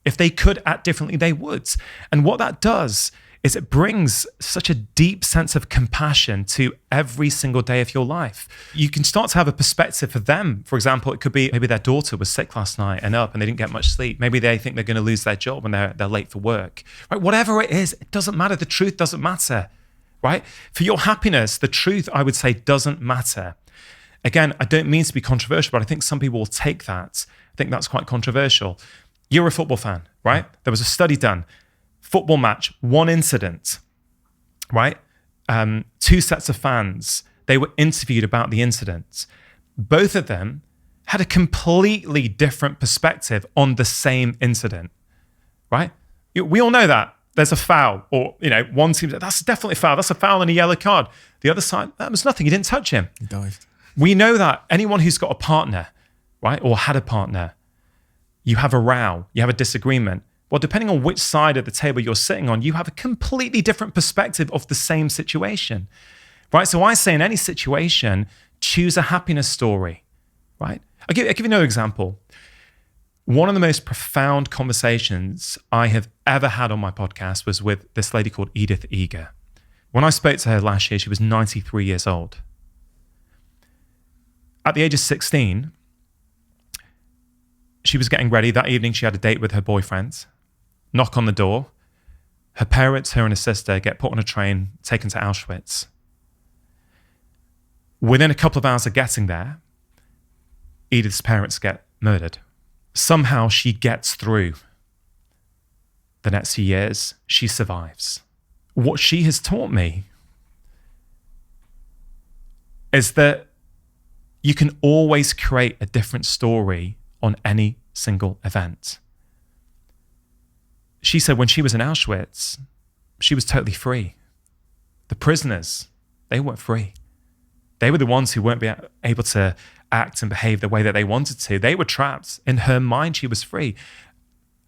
If they could act differently, they would. And what that does is it brings such a deep sense of compassion to every single day of your life. You can start to have a perspective for them. For example, it could be maybe their daughter was sick last night and up and they didn't get much sleep. Maybe they think they're going to lose their job and they're late for work. Right? Whatever it is, it doesn't matter. The truth doesn't matter. Right? For your happiness, the truth, I would say, doesn't matter. Again, I don't mean to be controversial, but I think some people will take that. I think that's quite controversial. You're a football fan, right? There was a study done. Football match, one incident, right? Two sets of fans. They were interviewed about the incident. Both of them had a completely different perspective on the same incident, right? We all know that. There's a foul, or, one team, that's definitely a foul. That's a foul and a yellow card. The other side, that was nothing. You didn't touch him. He dived. We know that anyone who's got a partner, right, or had a partner, you have a row, you have a disagreement. Well, depending on which side of the table you're sitting on, you have a completely different perspective of the same situation, right? So I say in any situation, choose a happiness story, right? I'll give you another example. One of the most profound conversations I have ever had on my podcast was with this lady called Edith Eger. When I spoke to her last year, she was 93 years old. At the age of 16, she was getting ready. That evening, she had a date with her boyfriend. Knock on the door. Her parents, her and her sister, get put on a train, taken to Auschwitz. Within a couple of hours of getting there, Edith's parents get murdered. Somehow she gets through the next few years. She survives. What she has taught me is that you can always create a different story on any single event. She said when she was in Auschwitz, she was totally free. The prisoners, they weren't free. They were the ones who weren't able to act and behave the way that they wanted to. They were trapped. In her mind, she was free.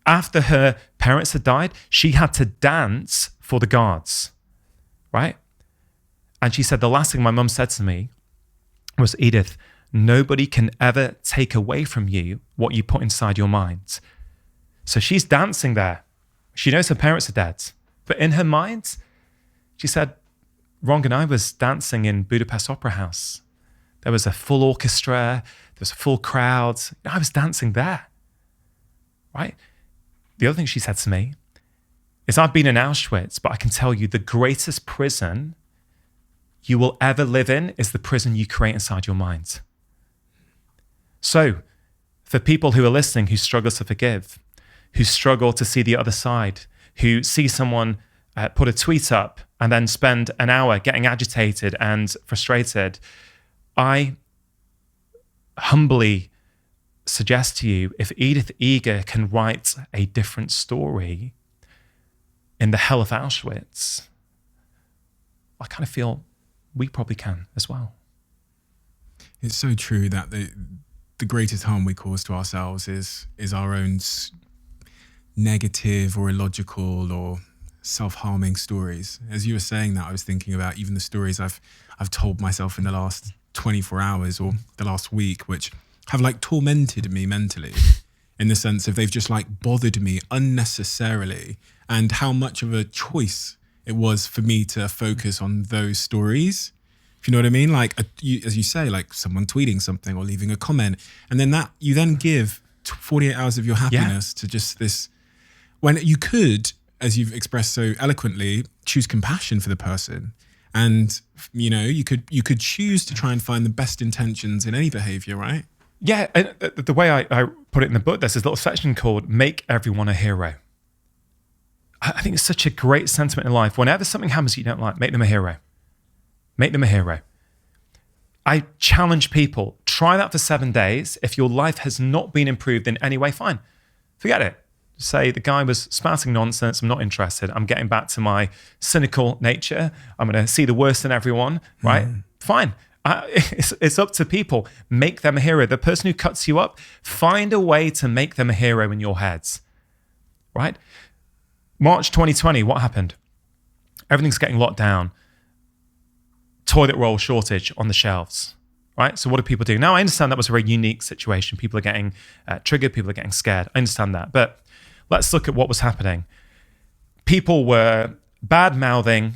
After her parents had died, she had to dance for the guards, right? And she said, the last thing my mum said to me was, Edith, nobody can ever take away from you what you put inside your mind. So she's dancing there. She knows her parents are dead. But in her mind, she said, Rangan, I was dancing in Budapest Opera House. There was a full orchestra. There was a full crowd. I was dancing there, right? The other thing she said to me is, I've been in Auschwitz, but I can tell you the greatest prison you will ever live in is the prison you create inside your mind. So for people who are listening, who struggle to forgive, who struggle to see the other side, who see someone put a tweet up and then spend an hour getting agitated and frustrated, I humbly suggest to you, if Edith Eger can write a different story in the hell of Auschwitz, I kind of feel we probably can as well. It's so true that the greatest harm we cause to ourselves is our own negative or illogical or self-harming stories. As you were saying that, I was thinking about even the stories I've told myself in the last 24 hours or the last week, which have like tormented me mentally, in the sense of they've just like bothered me unnecessarily, and how much of a choice it was for me to focus on those stories. If you know what I mean? Like, as you say, like someone tweeting something or leaving a comment, and then that you then give 48 hours of your happiness to just this, when you could, as you've expressed so eloquently, choose compassion for the person. And, you know, you could choose to try and find the best intentions in any behavior, right? Yeah, and the way I put it in the book, there's this little section called Make Everyone a Hero. I think it's such a great sentiment in life. Whenever something happens you don't like, make them a hero. Make them a hero. I challenge people, try that for 7 days. If your life has not been improved in any way, fine. Forget it. Say the guy was spouting nonsense, I'm not interested. I'm getting back to my cynical nature. I'm going to see the worst in everyone, right? Fine. It's up to people. Make them a hero. The person who cuts you up, find a way to make them a hero in your heads, right? March 2020, what happened? Everything's getting locked down. Toilet roll shortage on the shelves, right? So what do people do? Now, I understand that was a very unique situation. People are getting triggered. People are getting scared. I understand that. But let's look at what was happening. People were bad-mouthing.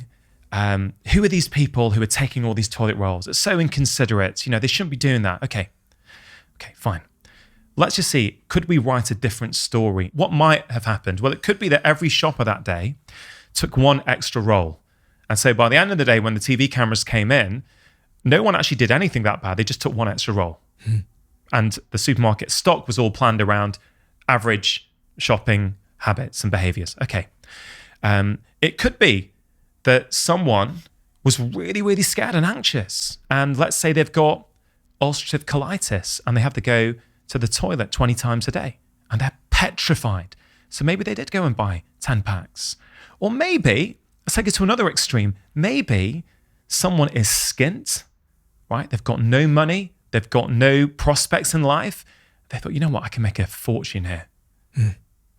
Who are these people who are taking all these toilet rolls? It's so inconsiderate. You know, they shouldn't be doing that. Okay, fine. Let's just see, could we write a different story? What might have happened? Well, it could be that every shopper that day took one extra roll. And so by the end of the day, when the TV cameras came in, no one actually did anything that bad. They just took one extra roll. And the supermarket stock was all planned around average shopping habits and behaviors. Okay. It could be that someone was really, really scared and anxious. And let's say they've got ulcerative colitis and they have to go to the toilet 20 times a day and they're petrified. So maybe they did go and buy 10 packs. Or maybe, let's take it to another extreme, maybe someone is skint, right? They've got no money. They've got no prospects in life. They thought, you know what? I can make a fortune here,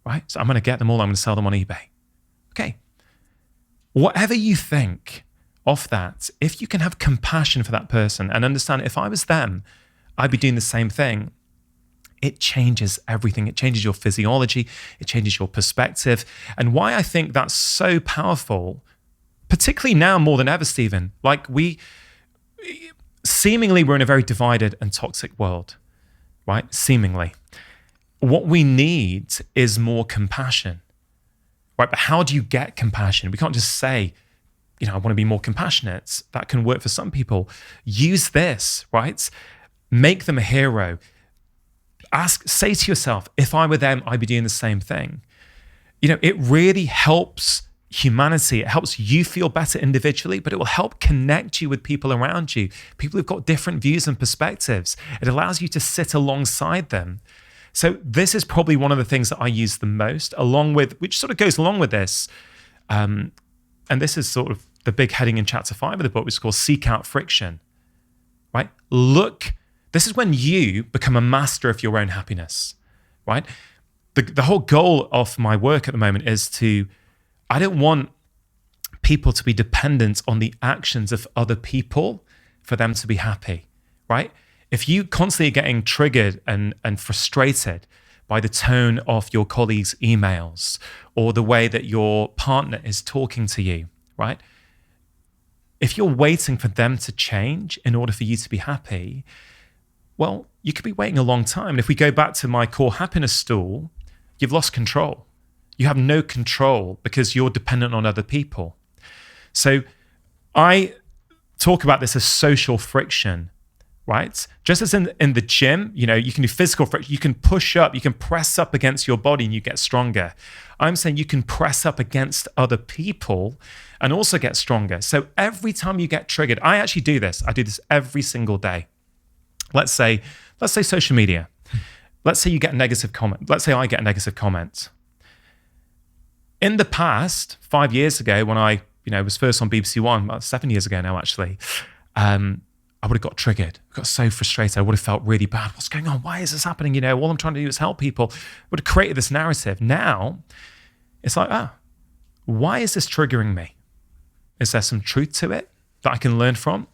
right? So I'm going to get them all. I'm going to sell them on eBay. Okay. Whatever you think of that, if you can have compassion for that person and understand if I was them, I'd be doing the same thing. It changes everything. It changes your physiology. It changes your perspective. And why I think that's so powerful, particularly now more than ever, Stephen, like seemingly we're in a very divided and toxic world, right? Seemingly. What we need is more compassion, right? But how do you get compassion? We can't just say, you know, I want to be more compassionate. That can work for some people. Use this, right? Make them a hero. Say to yourself, if I were them, I'd be doing the same thing. You know, it really helps humanity. It helps you feel better individually, but it will help connect you with people around you, people who've got different views and perspectives. It allows you to sit alongside them. So this is probably one of the things that I use the most, along with, which sort of goes along with this. And this is sort of the big heading in chapter 5 of the book, which is called Seek Out Friction, right? This is when you become a master of your own happiness, right? The whole goal of my work at the moment is I don't want people to be dependent on the actions of other people for them to be happy, right? If you constantly are getting triggered and frustrated by the tone of your colleagues' emails or the way that your partner is talking to you, right? If you're waiting for them to change in order for you to be happy, well, you could be waiting a long time. And if we go back to my core happiness stool, you've lost control. You have no control because you're dependent on other people. So I talk about this as social friction, right? Just as in the gym, you know, you can do physical friction. You can push up, you can press up against your body and you get stronger. I'm saying you can press up against other people and also get stronger. So every time you get triggered, I actually do this. I do this every single day. Let's say social media. Let's say you get a negative comment. Let's say I get a negative comment. In the past, 5 years ago, when I was first on BBC One, about 7 years ago now, actually, I would have got triggered, got so frustrated. I would have felt really bad. What's going on? Why is this happening? You know, all I'm trying to do is help people. I would have created this narrative. Now it's like, why is this triggering me? Is there some truth to it that I can learn from?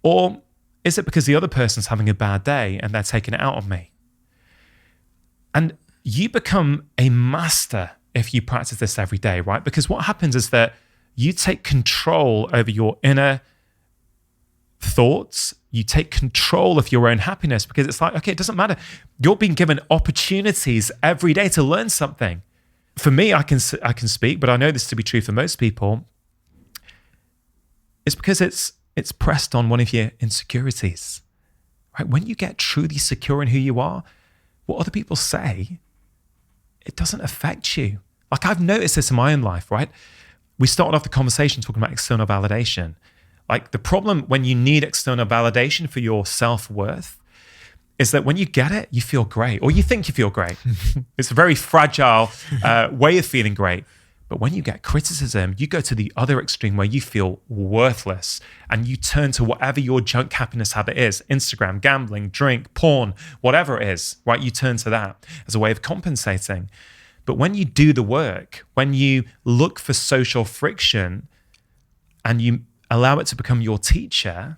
Or is it because the other person's having a bad day and they're taking it out on me? And you become a master if you practice this every day, right? Because what happens is that you take control over your inner thoughts. You take control of your own happiness, because it's like, okay, it doesn't matter. You're being given opportunities every day to learn something. For me, I can speak, but I know this to be true for most people. It's because it's pressed on one of your insecurities, right? When you get truly secure in who you are, what other people say, it doesn't affect you. Like, I've noticed this in my own life, right? We started off the conversation talking about external validation. Like, the problem when you need external validation for your self-worth is that when you get it, you feel great, or you think you feel great. It's a very fragile way of feeling great. But when you get criticism, you go to the other extreme where you feel worthless, and you turn to whatever your junk happiness habit is, Instagram, gambling, drink, porn, whatever it is, right? You turn to that as a way of compensating. But when you do the work, when you look for social friction and you allow it to become your teacher,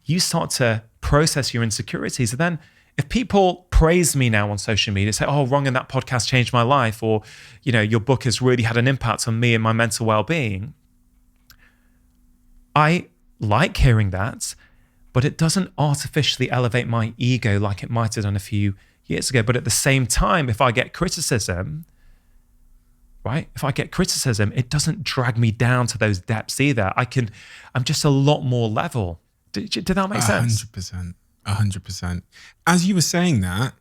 you start to process your insecurities. And then if people praise me now on social media, say, oh, Rangan, that podcast changed my life, or, you know, your book has really had an impact on me and my mental well-being. I like hearing that, but it doesn't artificially elevate my ego like it might have done a few years ago. But at the same time, if I get criticism, right? If I get criticism, it doesn't drag me down to those depths either. I'm just a lot more level. Did that make sense? 100%. 100%. As you were saying that,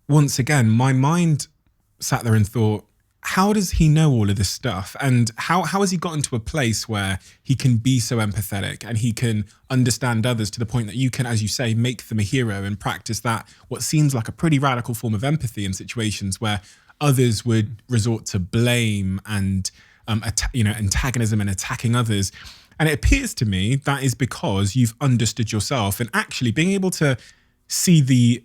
once again, my mind sat there and thought, how does he know all of this stuff? And how has he gotten to a place where he can be so empathetic and he can understand others to the point that you can, as you say, make them a hero and practice that, what seems like a pretty radical form of empathy in situations where others would resort to blame and antagonism and attacking others. And it appears to me that is because you've understood yourself, and actually being able to see the,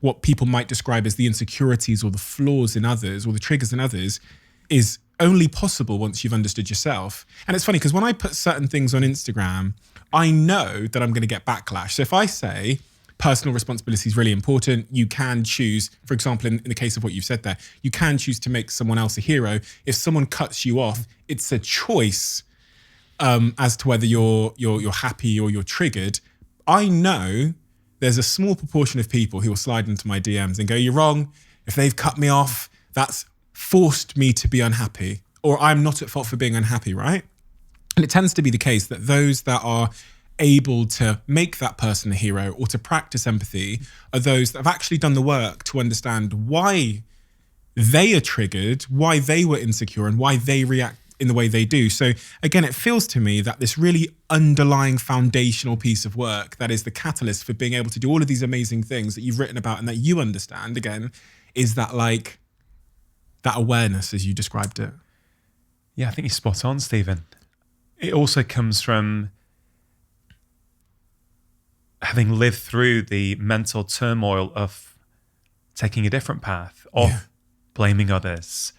what people might describe as the insecurities or the flaws in others or the triggers in others is only possible once you've understood yourself. And it's funny because when I put certain things on Instagram, I know that I'm going to get backlash. So if I say personal responsibility is really important, you can choose, for example, in the case of what you've said there, you can choose to make someone else a hero. If someone cuts you off, it's a choice as to whether you're happy or you're triggered. I know there's a small proportion of people who will slide into my DMs and go, you're wrong. If they've cut me off, that's forced me to be unhappy, or I'm not at fault for being unhappy, right? And it tends to be the case that those that are able to make that person a hero or to practice empathy are those that have actually done the work to understand why they are triggered, why they were insecure, and why they react in the way they do. So again, it feels to me that this really underlying foundational piece of work that is the catalyst for being able to do all of these amazing things that you've written about and that you understand, again, is that that awareness as you described it. Yeah, I think you're spot on, Stephen. It also comes from having lived through the mental turmoil of taking a different path, of blaming others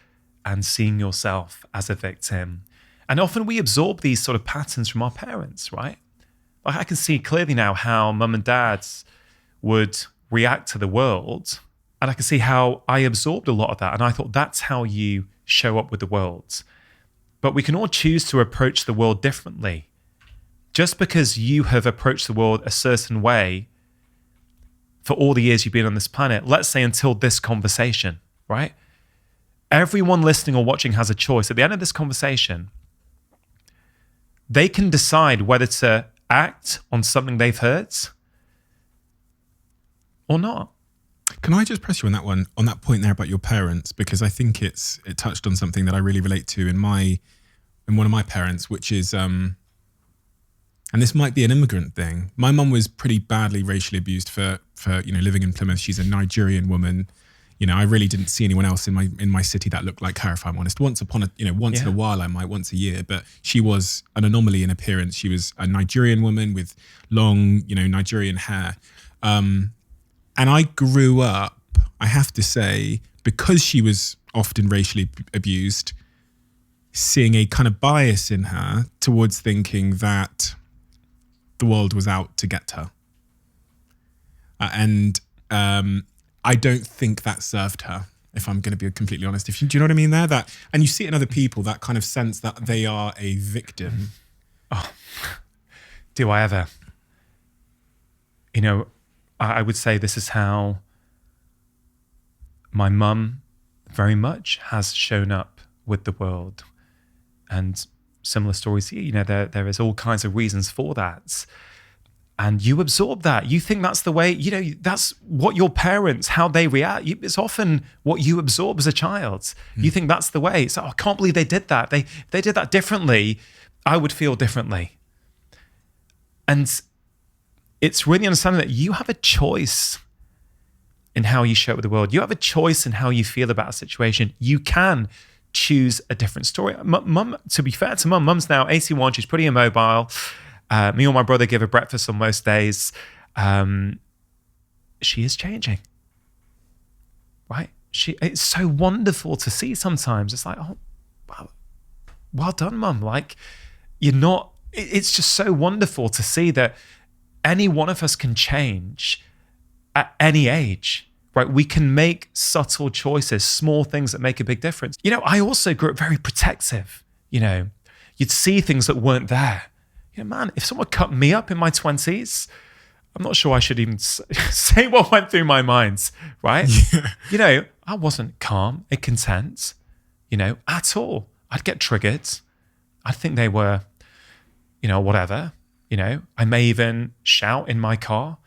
and seeing yourself as a victim. And often we absorb these sort of patterns from our parents, right? Like, I can see clearly now how mum and dad would react to the world. And I can see how I absorbed a lot of that. And I thought that's how you show up with the world. But we can all choose to approach the world differently. Just because you have approached the world a certain way for all the years you've been on this planet, let's say until this conversation, right? Everyone listening or watching has a choice. At the end of this conversation, they can decide whether to act on something they've heard or not. Can I just press you on that one, on that point there about your parents? Because I think it touched on something that I really relate to in one of my parents, which is, and this might be an immigrant thing. My mum was pretty badly racially abused for living in Plymouth. She's a Nigerian woman I really didn't see anyone else in my city that looked like her, if I'm honest. Once in a while I might, once a year, but she was an anomaly in appearance. She was a Nigerian woman with long, Nigerian hair. And I grew up, I have to say, because she was often racially abused, seeing a kind of bias in her towards thinking that the world was out to get her. And I don't think that served her, if I'm going to be completely honest. Do you know what I mean there? And you see it in other people, that kind of sense that they are a victim. Oh, do I ever? I would say this is how my mum very much has shown up with the world. And similar stories here, there is all kinds of reasons for that. And you absorb that. You think that's the way, that's what your parents, how they react. It's often what you absorb as a child. You think that's the way. So, I can't believe they did that. They did that differently. I would feel differently. And it's really understanding that you have a choice in how you show up with the world. You have a choice in how you feel about a situation. You can choose a different story. Mum, to be fair to Mum's now 81. She's pretty immobile. Me or my brother give her breakfast on most days. She is changing, right? It's so wonderful to see sometimes. It's like, oh, wow, well done, Mum. Like, it's just so wonderful to see that any one of us can change at any age, right? We can make subtle choices, small things that make a big difference. I also grew up very protective. You'd see things that weren't there. Man, if someone cut me up in my 20s, I'm not sure I should even say what went through my mind, right? Yeah. I wasn't calm and content, at all. I'd get triggered. I'd think they were, whatever. I may even shout in my car,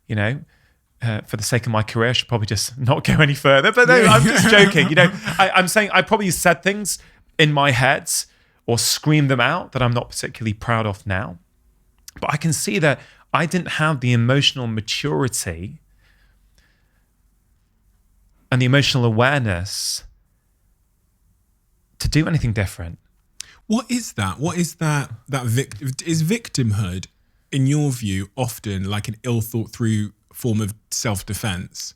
for the sake of my career, I should probably just not go any further. But no, I'm just joking. I'm saying I probably said things in my head or screamed them out that I'm not particularly proud of now. But I can see that I didn't have the emotional maturity and the emotional awareness to do anything different. What is that? What is that is victimhood, in your view, often like an ill thought through form of self-defense?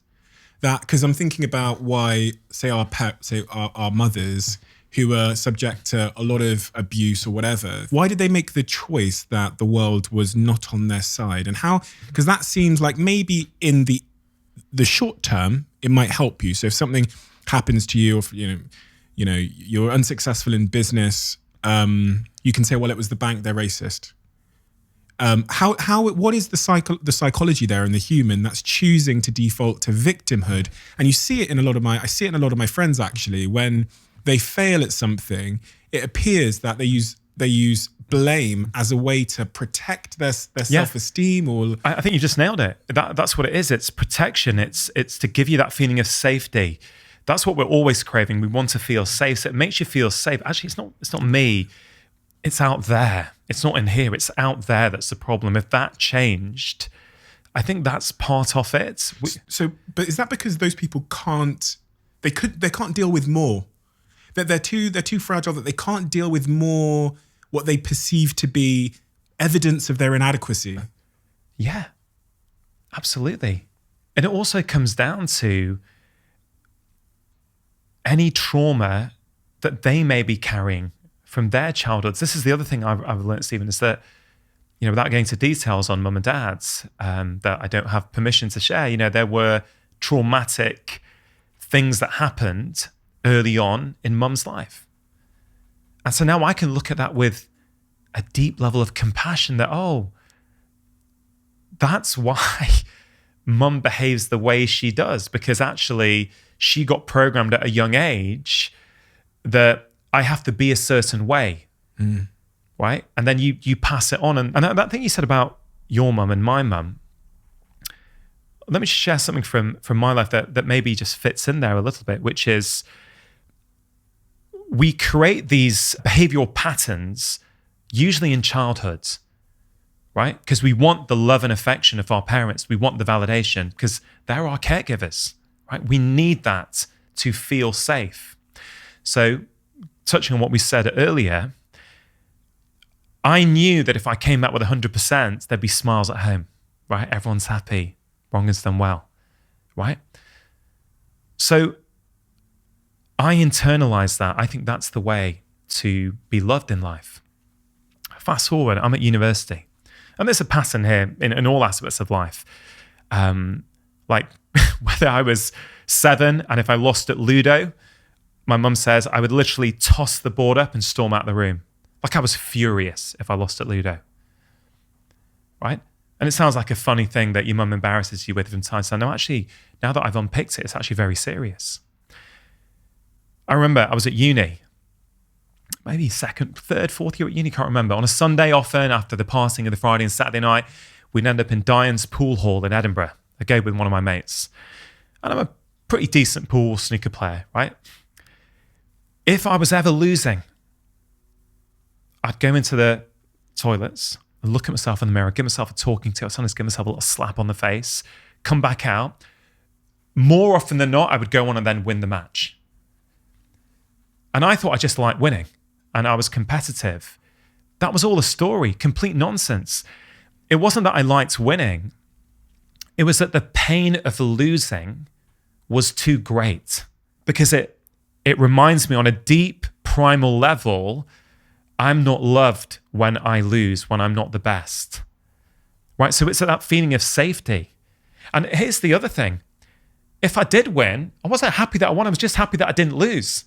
That, because I'm thinking about why, say our mothers who were subject to a lot of abuse or whatever, why did they make the choice that the world was not on their side? And how, because that seems like maybe in the short term, it might help you. So if something happens to you, or you're unsuccessful in business, you can say, well, it was the bank, they're racist. What is the psychology there in the human that's choosing to default to victimhood? And you see it in I see it in a lot of my friends, actually, when they fail at something, it appears that they use blame as a way to protect their self-esteem. Or I think you just nailed it. That's what it is. It's protection. It's to give you that feeling of safety. That's what we're always craving. We want to feel safe. So it makes you feel safe. Actually, it's not me. It's out there. It's not in here. It's out there that's the problem. If that changed, I think that's part of it. But is that because those people can't deal with more? That they're too fragile, that they can't deal with more what they perceive to be evidence of their inadequacy? Yeah, absolutely. And it also comes down to any trauma that they may be carrying from their childhoods. This is the other thing I've learned, Stephen, is that, without getting into details on mum and dad's, that I don't have permission to share, there were traumatic things that happened early on in mum's life. And so now I can look at that with a deep level of compassion that, oh, that's why mum behaves the way she does, because actually she got programmed at a young age that I have to be a certain way, right? And then you pass it on. And that thing you said about your mum and my mum, let me just share something from my life that maybe just fits in there a little bit, which is we create these behavioral patterns usually in childhood, right? Because we want the love and affection of our parents. We want the validation because they're our caregivers, right? We need that to feel safe. So touching on what we said earlier, I knew that if I came back with 100%, there'd be smiles at home, right? Everyone's happy. Rangan's done well, right? So I internalized that. I think that's the way to be loved in life. Fast forward, I'm at university. And there's a pattern here in all aspects of life. Like whether I was 7 and if I lost at Ludo, my mum says I would literally toss the board up and storm out the room. Like I was furious if I lost at Ludo, right? And it sounds like a funny thing that your mum embarrasses you with from time to time. No, actually, now that I've unpicked it, it's actually very serious. I remember I was at uni, maybe second, third, fourth year at uni, can't remember. On a Sunday often, after the passing of the Friday and Saturday night, we'd end up in Dian's pool hall in Edinburgh. I go with one of my mates. And I'm a pretty decent pool snooker player, right? If I was ever losing, I'd go into the toilets and look at myself in the mirror, give myself a talking to, sometimes give myself a little slap on the face, come back out. More often than not, I would go on and then win the match. And I thought I just liked winning and I was competitive. That was all a story, complete nonsense. It wasn't that I liked winning. It was that the pain of losing was too great because it reminds me on a deep primal level, I'm not loved when I lose, when I'm not the best, right? So it's that feeling of safety. And here's the other thing. If I did win, I wasn't happy that I won. I was just happy that I didn't lose,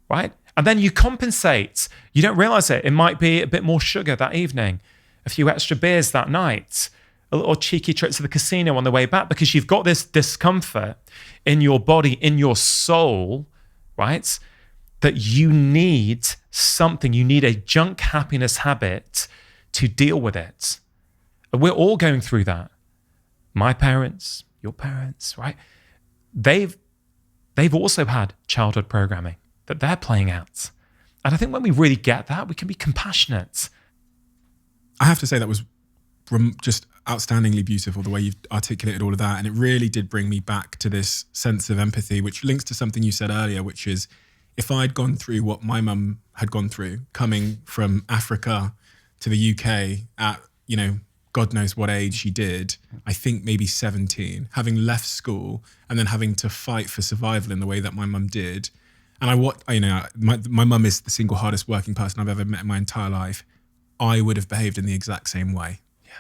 right? And then you compensate. You don't realize it. It might be a bit more sugar that evening, a few extra beers that night, a little cheeky trip to the casino on the way back because you've got this discomfort in your body, in your soul, right? That you need something, you need a junk happiness habit to deal with it. And we're all going through that. My parents, your parents, right? They've also had childhood programming that they're playing out. And I think when we really get that, we can be compassionate. I have to say that was just outstandingly beautiful, the way you've articulated all of that. And it really did bring me back to this sense of empathy, which links to something you said earlier, which is if I'd gone through what my mum had gone through, coming from Africa to the UK at, God knows what age she did, I think maybe 17, having left school and then having to fight for survival in the way that my mum did. And my mum is the single hardest working person I've ever met in my entire life. I would have behaved in the exact same way. Yeah.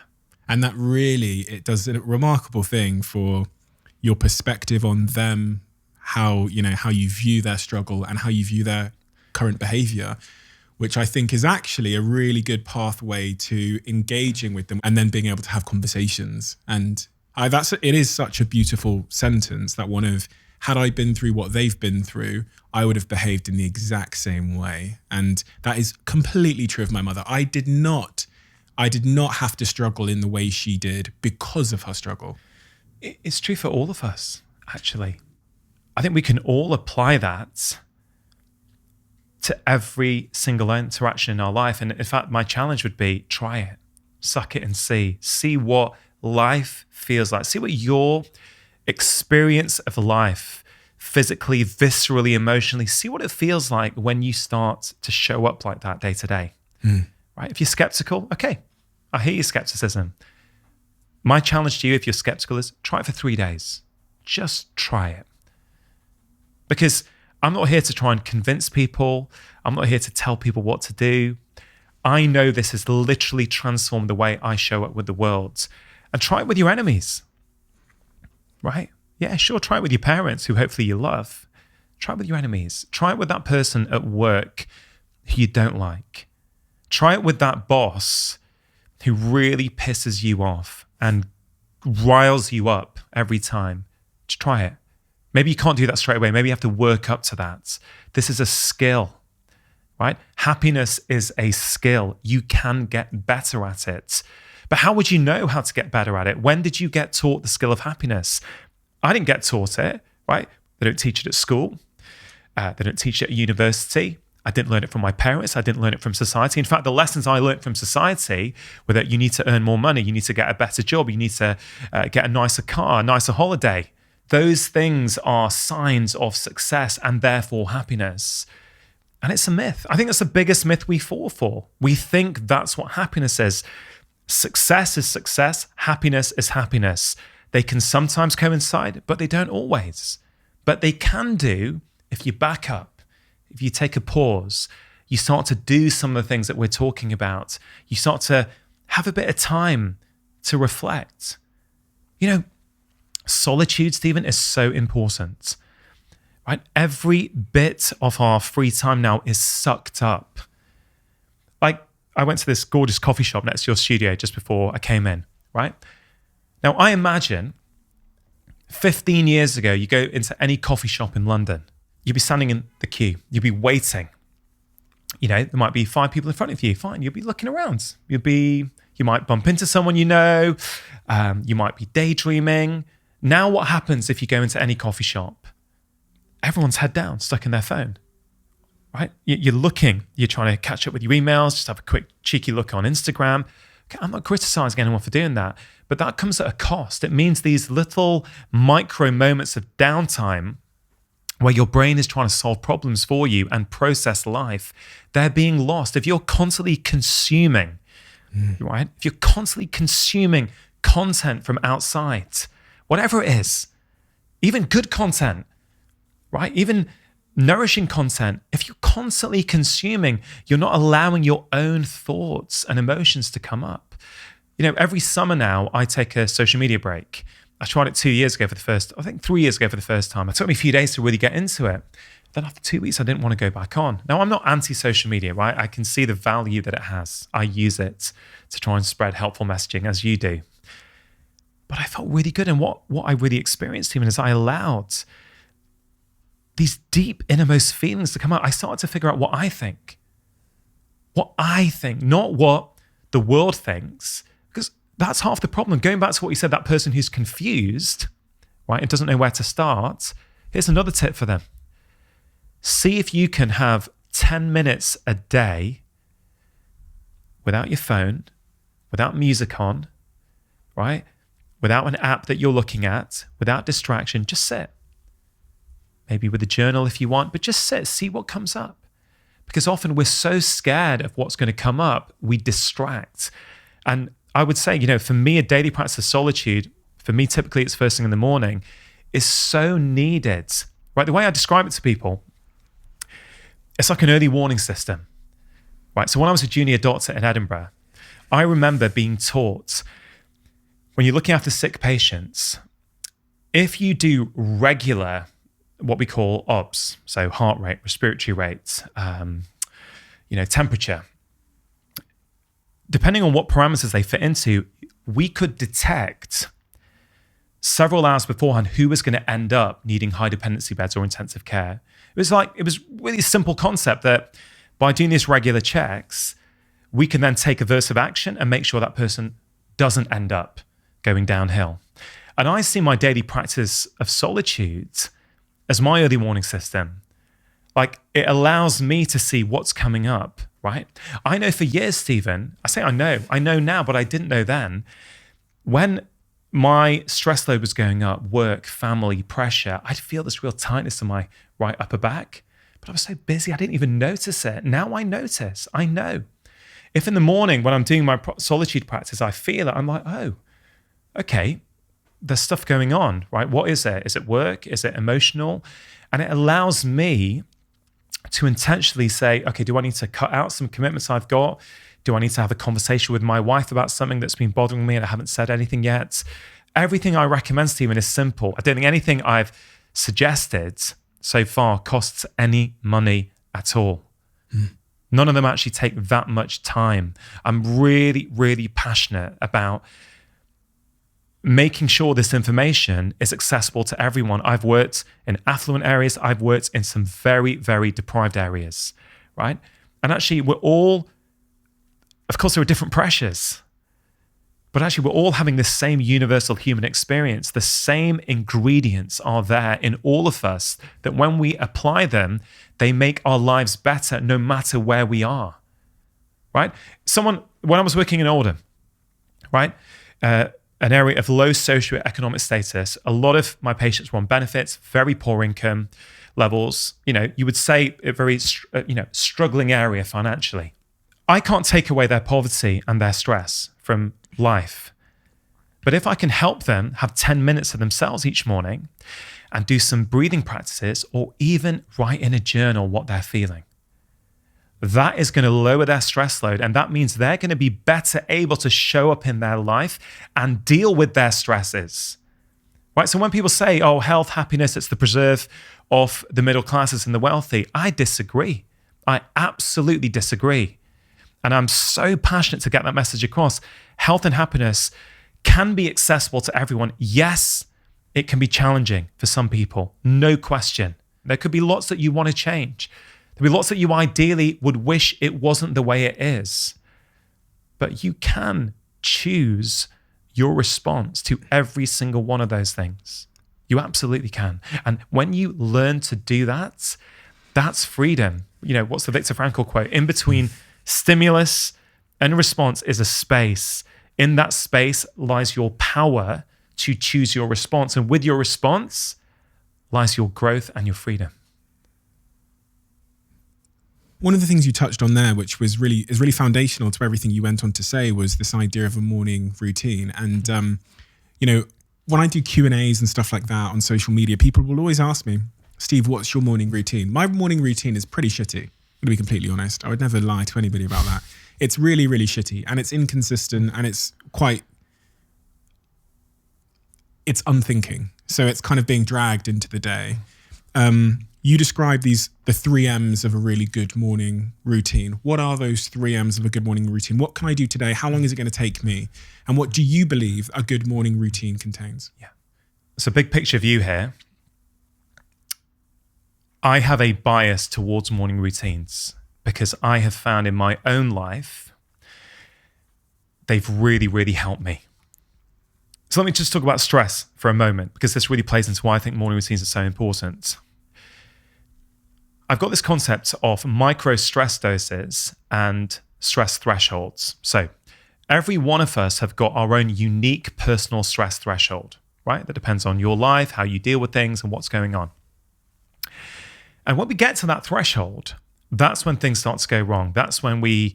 And that really, it does a remarkable thing for your perspective on them, how you view their struggle and how you view their current behavior, which I think is actually a really good pathway to engaging with them and then being able to have conversations. And it is such a beautiful sentence, that one of, had I been through what they've been through, I would have behaved in the exact same way. And that is completely true of my mother. I did not have to struggle in the way she did because of her struggle. It's true for all of us, actually. I think we can all apply that to every single interaction in our life. And in fact, my challenge would be try it, suck it and see. See what life feels like. See what your experience of life, physically, viscerally, emotionally, see what it feels like when you start to show up like that day to day. Right? If you're skeptical, okay, I hear your skepticism. My challenge to you, if you're skeptical, is try it for 3 days. Just try it. Because I'm not here to try and convince people. I'm not here to tell people what to do. I know this has literally transformed the way I show up with the world. And try it with your enemies, right? Yeah, sure, try it with your parents, who hopefully you love. Try it with your enemies. Try it with that person at work who you don't like. Try it with that boss who really pisses you off and riles you up every time. Just try it. Maybe you can't do that straight away. Maybe you have to work up to that. This is a skill, right? Happiness is a skill. You can get better at it. But how would you know how to get better at it? When did you get taught the skill of happiness? I didn't get taught it, right? They don't teach it at school. They don't teach it at university. I didn't learn it from my parents. I didn't learn it from society. In fact, the lessons I learned from society were that you need to earn more money. You need to get a better job. You need to get a nicer car, a nicer holiday. Those things are signs of success and therefore happiness. And it's a myth. I think that's the biggest myth we fall for. We think that's what happiness is. Success is success. Happiness is happiness. They can sometimes coincide, but they don't always. But they can do if you back up, if you take a pause, you start to do some of the things that we're talking about. You start to have a bit of time to reflect. You know, solitude, Stephen, is so important, right? Every bit of our free time now is sucked up. Like, I went to this gorgeous coffee shop next to your studio just before I came in, right? Now, I imagine 15 years ago, you go into any coffee shop in London, you'd be standing in the queue, you'd be waiting. You know, there might be 5 people in front of you. Fine, you'll be looking around. You might bump into someone you know. You might be daydreaming. Now what happens if you go into any coffee shop? Everyone's head down, stuck in their phone, right? You're looking, you're trying to catch up with your emails, just have a quick cheeky look on Instagram. Okay, I'm not criticizing anyone for doing that, but that comes at a cost. It means these little micro moments of downtime where your brain is trying to solve problems for you and process life, they're being lost. If you're constantly consuming, right? If you're constantly consuming content from outside, whatever it is, even good content, right? Even nourishing content, if you're constantly consuming, you're not allowing your own thoughts and emotions to come up. You know, every summer now, I take a social media break. I tried it 3 years ago for the first time. It took me a few days to really get into it. Then after 2 weeks, I didn't want to go back on. Now, I'm not anti-social media, right? I can see the value that it has. I use it to try and spread helpful messaging, as you do. But I felt really good. And what I really experienced even is I allowed these deep innermost feelings to come out. I started to figure out what I think. What I think, not what the world thinks. Because that's half the problem. Going back to what you said, that person who's confused, right, and doesn't know where to start, here's another tip for them. See if you can have 10 minutes a day without your phone, without music on, right, without an app that you're looking at, without distraction. Just sit. Maybe with a journal if you want, but just sit, see what comes up. Because often we're so scared of what's going to come up, we distract. And I would say, you know, for me, a daily practice of solitude, for me, typically it's first thing in the morning, is so needed, right? The way I describe it to people, it's like an early warning system, right? So when I was a junior doctor in Edinburgh, I remember being taught, when you're looking after sick patients, if you do regular, what we call OBS, so heart rate, respiratory rate, temperature, depending on what parameters they fit into, we could detect several hours beforehand who was going to end up needing high dependency beds or intensive care. It was really a simple concept that by doing these regular checks, we can then take aversive action and make sure that person doesn't end up going downhill. And I see my daily practice of solitude as my early warning system. Like, it allows me to see what's coming up, right? I know for years, Stephen, I know now, but I didn't know then. When my stress load was going up, work, family, pressure, I'd feel this real tightness in my right upper back. But I was so busy, I didn't even notice it. Now I notice, I know. If in the morning when I'm doing my solitude practice, I feel it, I'm like, oh, okay, there's stuff going on, right? What is it? Is it work? Is it emotional? And it allows me to intentionally say, okay, do I need to cut out some commitments I've got? Do I need to have a conversation with my wife about something that's been bothering me and I haven't said anything yet? Everything I recommend, Stephen, is simple. I don't think anything I've suggested so far costs any money at all. None of them actually take that much time. I'm really, really passionate about making sure this information is accessible to everyone. I've worked in affluent areas. I've worked in some very, very deprived areas, right? And actually, we're all, of course, there are different pressures, but actually, we're all having the same universal human experience. The same ingredients are there in all of us that when we apply them, they make our lives better no matter where we are, right? When I was working in Oldham, right? an area of low socioeconomic status. A lot of my patients were on benefits, very poor income levels. You would say a very, struggling area financially. I can't take away their poverty and their stress from life. But if I can help them have 10 minutes of themselves each morning and do some breathing practices or even write in a journal what they're feeling, that is going to lower their stress load. And that means they're going to be better able to show up in their life and deal with their stresses. Right? So when people say, oh, health, happiness, it's the preserve of the middle classes and the wealthy, I disagree. I absolutely disagree. And I'm so passionate to get that message across. Health and happiness can be accessible to everyone. Yes, it can be challenging for some people, no question. There could be lots that you want to change. There'll be lots that you ideally would wish it wasn't the way it is. But you can choose your response to every single one of those things. You absolutely can. And when you learn to do that, that's freedom. What's the Viktor Frankl quote? In between stimulus and response is a space. In that space lies your power to choose your response. And with your response lies your growth and your freedom. One of the things you touched on there, which is really foundational to everything you went on to say, was this idea of a morning routine. And, when I do Q&As and stuff like that on social media, people will always ask me, Steve, what's your morning routine? My morning routine is pretty shitty, to be completely honest. I would never lie to anybody about that. It's really, really shitty, and it's inconsistent, and it's unthinking. So it's kind of being dragged into the day. You describe the 3 M's of a really good morning routine. What are those 3 M's of a good morning routine? What can I do today? How long is it going to take me? And what do you believe a good morning routine contains? Yeah. So big picture view here. I have a bias towards morning routines because I have found in my own life, they've really, really helped me. So let me just talk about stress for a moment, because this really plays into why I think morning routines are so important. I've got this concept of micro stress doses and stress thresholds. So every one of us have got our own unique personal stress threshold, right? That depends on your life, how you deal with things, and what's going on. And when we get to that threshold, that's when things start to go wrong. That's when we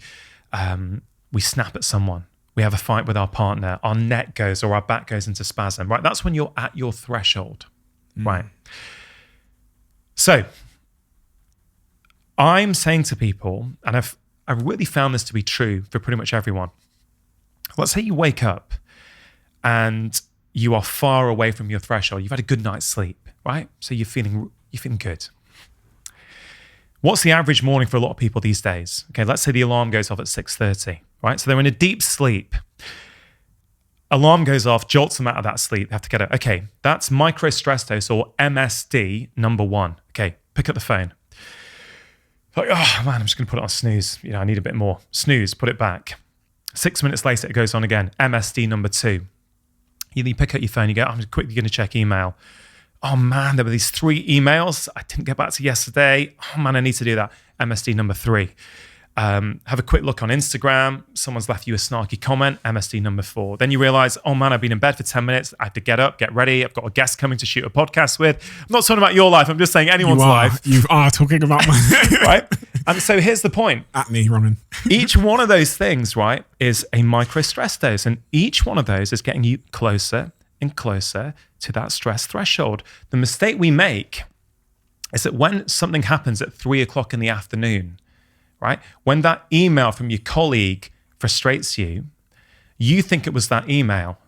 snap at someone. We have a fight with our partner. Our neck goes or our back goes into spasm, right? That's when you're at your threshold, right? So I'm saying to people, and I've really found this to be true for pretty much everyone. Let's say you wake up and you are far away from your threshold. You've had a good night's sleep, right? So you're feeling good. What's the average morning for a lot of people these days? Okay, let's say the alarm goes off at 6:30, right? So they're in a deep sleep. Alarm goes off, jolts them out of that sleep. They have to get up. Okay, that's micro stress dose, or MSD number 1. Okay, pick up the phone. Like, oh man, I'm just going to put it on snooze. I need a bit more. Snooze, put it back. 6 minutes later, it goes on again. MSD number 2. You pick up your phone, you go, I'm just quickly going to check email. Oh man, there were these 3 emails I didn't get back to yesterday. Oh man, I need to do that. MSD number 3. Have a quick look on Instagram. Someone's left you a snarky comment. MSD number 4. Then you realize, oh man, I've been in bed for 10 minutes. I have to get up, get ready. I've got a guest coming to shoot a podcast with. I'm not talking about your life. I'm just saying anyone's life. You are talking about my right? And so here's the point. At me, Ronan. Each one of those things, right, is a micro stress dose. And each one of those is getting you closer and closer to that stress threshold. The mistake we make is that when something happens at 3:00 in the afternoon, right, when that email from your colleague frustrates you, you think it was that email.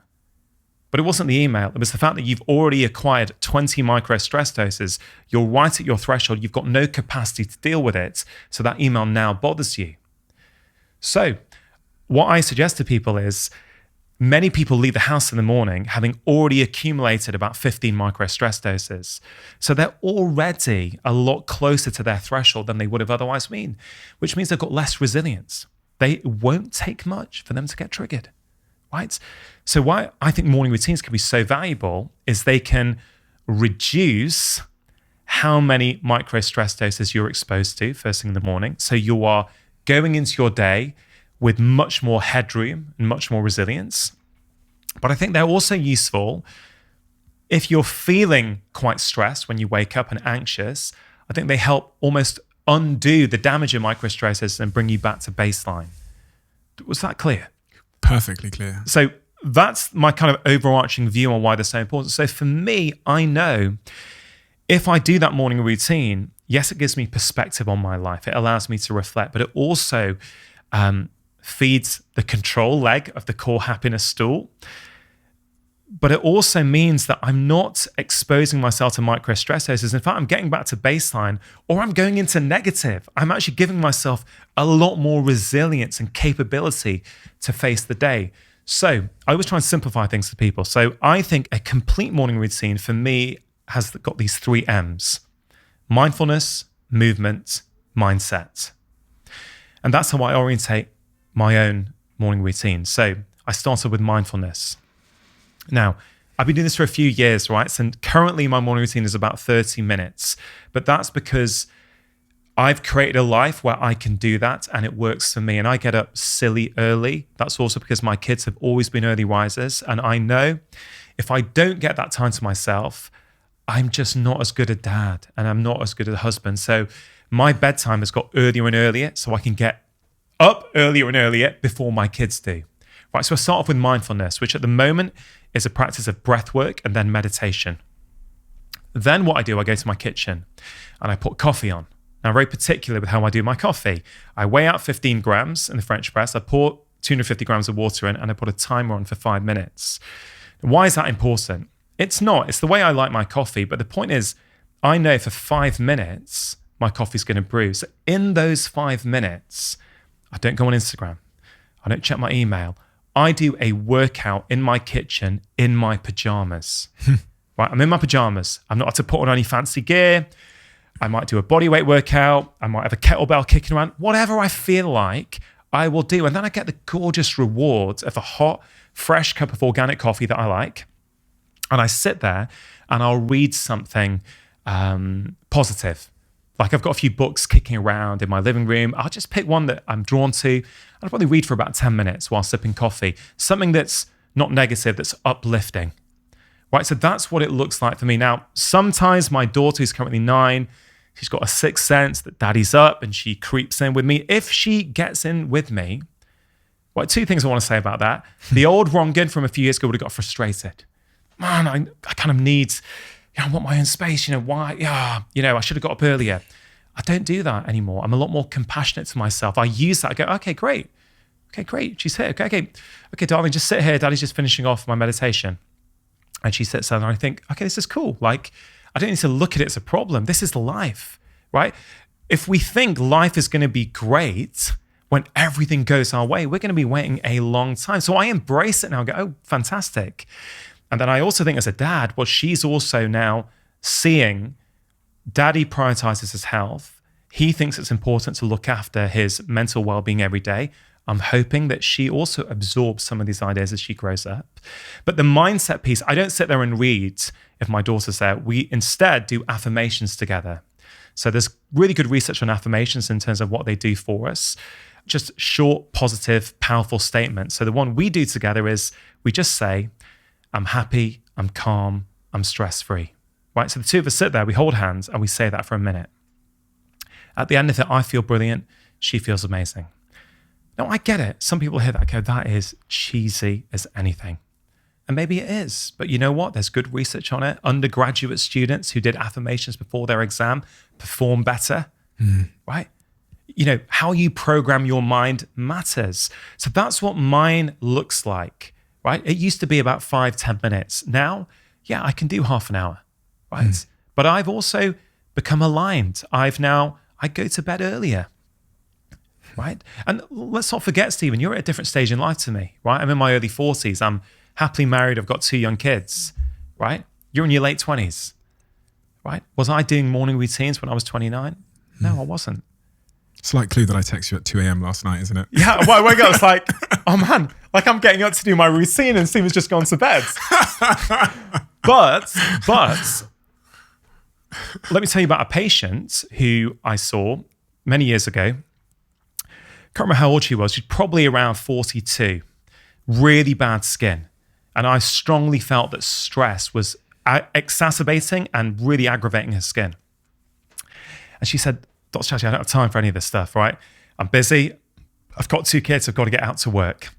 But it wasn't the email. It was the fact that you've already acquired 20 micro stress doses. You're right at your threshold. You've got no capacity to deal with it. So that email now bothers you. So what I suggest to people is, many people leave the house in the morning having already accumulated about 15 micro stress doses. So they're already a lot closer to their threshold than they would have otherwise been, which means they've got less resilience. It won't take much for them to get triggered, right? So why I think morning routines can be so valuable is they can reduce how many micro stress doses you're exposed to first thing in the morning. So you are going into your day with much more headroom and much more resilience. But I think they're also useful if you're feeling quite stressed when you wake up and anxious. I think they help almost undo the damage of microstresses and bring you back to baseline. Was that clear? Perfectly clear. So that's my kind of overarching view on why they're so important. So for me, I know if I do that morning routine, yes, it gives me perspective on my life. It allows me to reflect, but it also feeds the control leg of the core happiness stool. But it also means that I'm not exposing myself to micro stressors. In fact, I'm getting back to baseline, or I'm going into negative. I'm actually giving myself a lot more resilience and capability to face the day. So I always try and simplify things for people. So I think a complete morning routine for me has got these 3 M's: mindfulness, movement, mindset. And that's how I orientate my own morning routine. So I started with mindfulness. Now, I've been doing this for a few years, right? And currently my morning routine is about 30 minutes, but that's because I've created a life where I can do that and it works for me. And I get up silly early. That's also because my kids have always been early risers. And I know if I don't get that time to myself, I'm just not as good a dad and I'm not as good a husband. So my bedtime has got earlier and earlier so I can get up earlier and earlier before my kids do. Right, so I start off with mindfulness, which at the moment is a practice of breath work and then meditation. Then what I do, I go to my kitchen and I put coffee on. Now, I'm very particular with how I do my coffee. I weigh out 15 grams in the French press, I pour 250 grams of water in, and I put a timer on for 5 minutes. Why is that important? It's not. It's the way I like my coffee. But the point is, I know for 5 minutes, my coffee's going to brew. So in those 5 minutes, I don't go on Instagram. I don't check my email. I do a workout in my kitchen in my pajamas. Right, I'm in my pajamas. I'm not to put on any fancy gear. I might do a bodyweight workout. I might have a kettlebell kicking around. Whatever I feel like, I will do. And then I get the gorgeous reward of a hot, fresh cup of organic coffee that I like. And I sit there and I'll read something positive. Like I've got a few books kicking around in my living room. I'll just pick one that I'm drawn to. I'll probably read for about 10 minutes while sipping coffee. Something that's not negative, that's uplifting. Right, so that's what it looks like for me. Now, sometimes my daughter, who's currently 9, she's got a sixth sense that daddy's up and she creeps in with me. If she gets in with me, well, 2 things I want to say about that. The old Rangan from a few years ago would have got frustrated. Man, I kind of need, I want my own space. Why? Yeah, I should have got up earlier. I don't do that anymore. I'm a lot more compassionate to myself. I use that. I go, okay, great. She's here. Okay, darling, just sit here. Daddy's just finishing off my meditation. And she sits down and I think, okay, this is cool. Like, I don't need to look at it as a problem. This is life, right? If we think life is going to be great when everything goes our way, we're going to be waiting a long time. So I embrace it now and go, oh, fantastic. And then I also think as a dad, well, she's also now seeing daddy prioritizes his health. He thinks it's important to look after his mental well-being every day. I'm hoping that she also absorbs some of these ideas as she grows up. But the mindset piece, I don't sit there and read if my daughter's there. We instead do affirmations together. So there's really good research on affirmations in terms of what they do for us. Just short, positive, powerful statements. So the one we do together is we just say, I'm happy, I'm calm, I'm stress-free. Right? So the 2 of us sit there, we hold hands and we say that for a minute. At the end of it, I feel brilliant. She feels amazing. Now, I get it. Some people hear that, go, that is cheesy as anything. And maybe it is. But you know what? There's good research on it. Undergraduate students who did affirmations before their exam perform better, right? How you program your mind matters. So that's what mine looks like, right? It used to be about 5-10 minutes. Now, yeah, I can do half an hour, right? But I've also become aligned. I go to bed earlier. Right? And let's not forget, Stephen, you're at a different stage in life to me, right? I'm in my early 40s. I'm happily married. I've got 2 young kids, right? You're in your late 20s, right? Was I doing morning routines when I was 29? No, I wasn't. Slight clue that I texted you at 2 a.m. last night, isn't it? Yeah, well, I woke up, I was like, oh man, like I'm getting up to do my routine and Stephen's just gone to bed. But let me tell you about a patient who I saw many years ago. Can't remember how old she was. She's probably around 42. Really bad skin. And I strongly felt that stress was exacerbating and really aggravating her skin. And she said, Dr. Chatterjee, I don't have time for any of this stuff, right? I'm busy. I've got 2 kids. I've got to get out to work.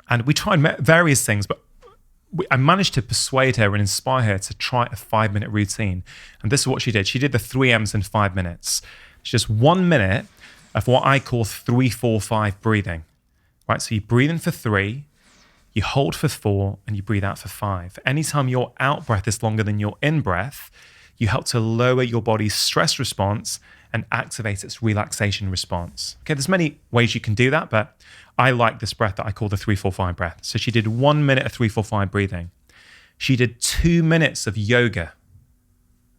And we tried various things, but I managed to persuade her and inspire her to try a 5-minute routine. And this is what she did. She did the 3 M's in 5 minutes. It's just 1 minute of what I call 3-4-5 breathing, right? So you breathe in for 3, you hold for 4, and you breathe out for 5. Anytime your out breath is longer than your in breath, you help to lower your body's stress response and activate its relaxation response. Okay, there's many ways you can do that, but I like this breath that I call the 3-4-5 breath. So she did 1 minute of 3-4-5 breathing. She did 2 minutes of yoga,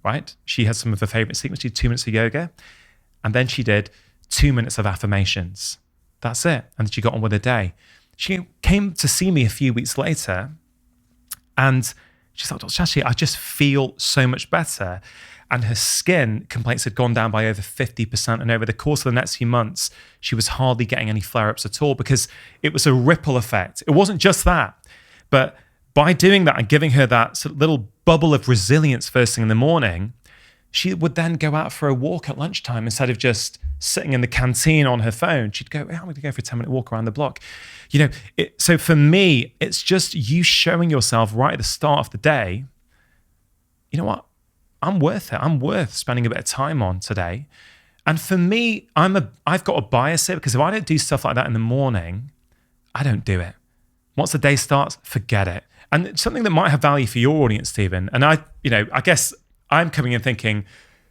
right? She has some of her favorite sequences. She did 2 minutes of yoga. And then she did 2 minutes of affirmations. That's it. And then she got on with her day. She came to see me a few weeks later and she's like, Dr. Chatterjee, I just feel so much better. And her skin complaints had gone down by over 50%. And over the course of the next few months, she was hardly getting any flare-ups at all because it was a ripple effect. It wasn't just that. But by doing that and giving her that sort of little bubble of resilience first thing in the morning, she would then go out for a walk at lunchtime instead of just sitting in the canteen on her phone. She'd go, I'm going to go for a 10-minute walk around the block. So for me, it's just you showing yourself right at the start of the day, you know what? I'm worth it. I'm worth spending a bit of time on today. And for me, I've got a bias here because if I don't do stuff like that in the morning, I don't do it. Once the day starts, forget it. And it's something that might have value for your audience, Stephen. And I guess I'm coming in thinking,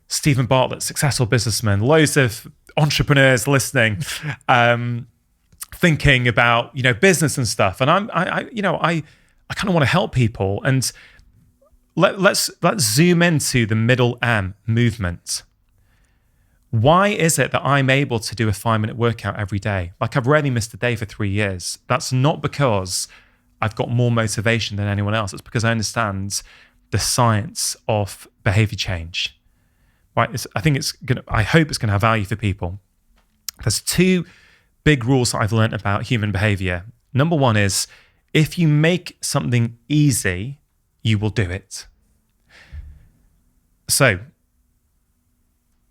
Stephen Bartlett, successful businessman, loads of entrepreneurs listening, thinking about, business and stuff. And I kind of want to help people. And let's zoom into the middle M, movement. Why is it that I'm able to do a 5-minute workout every day? Like I've rarely missed a day for 3 years. That's not because I've got more motivation than anyone else. It's because I understand the science of behavior change. Right? I hope it's going to have value for people. There's 2 big rules that I've learned about human behavior. Number 1 is if you make something easy, you will do it. So,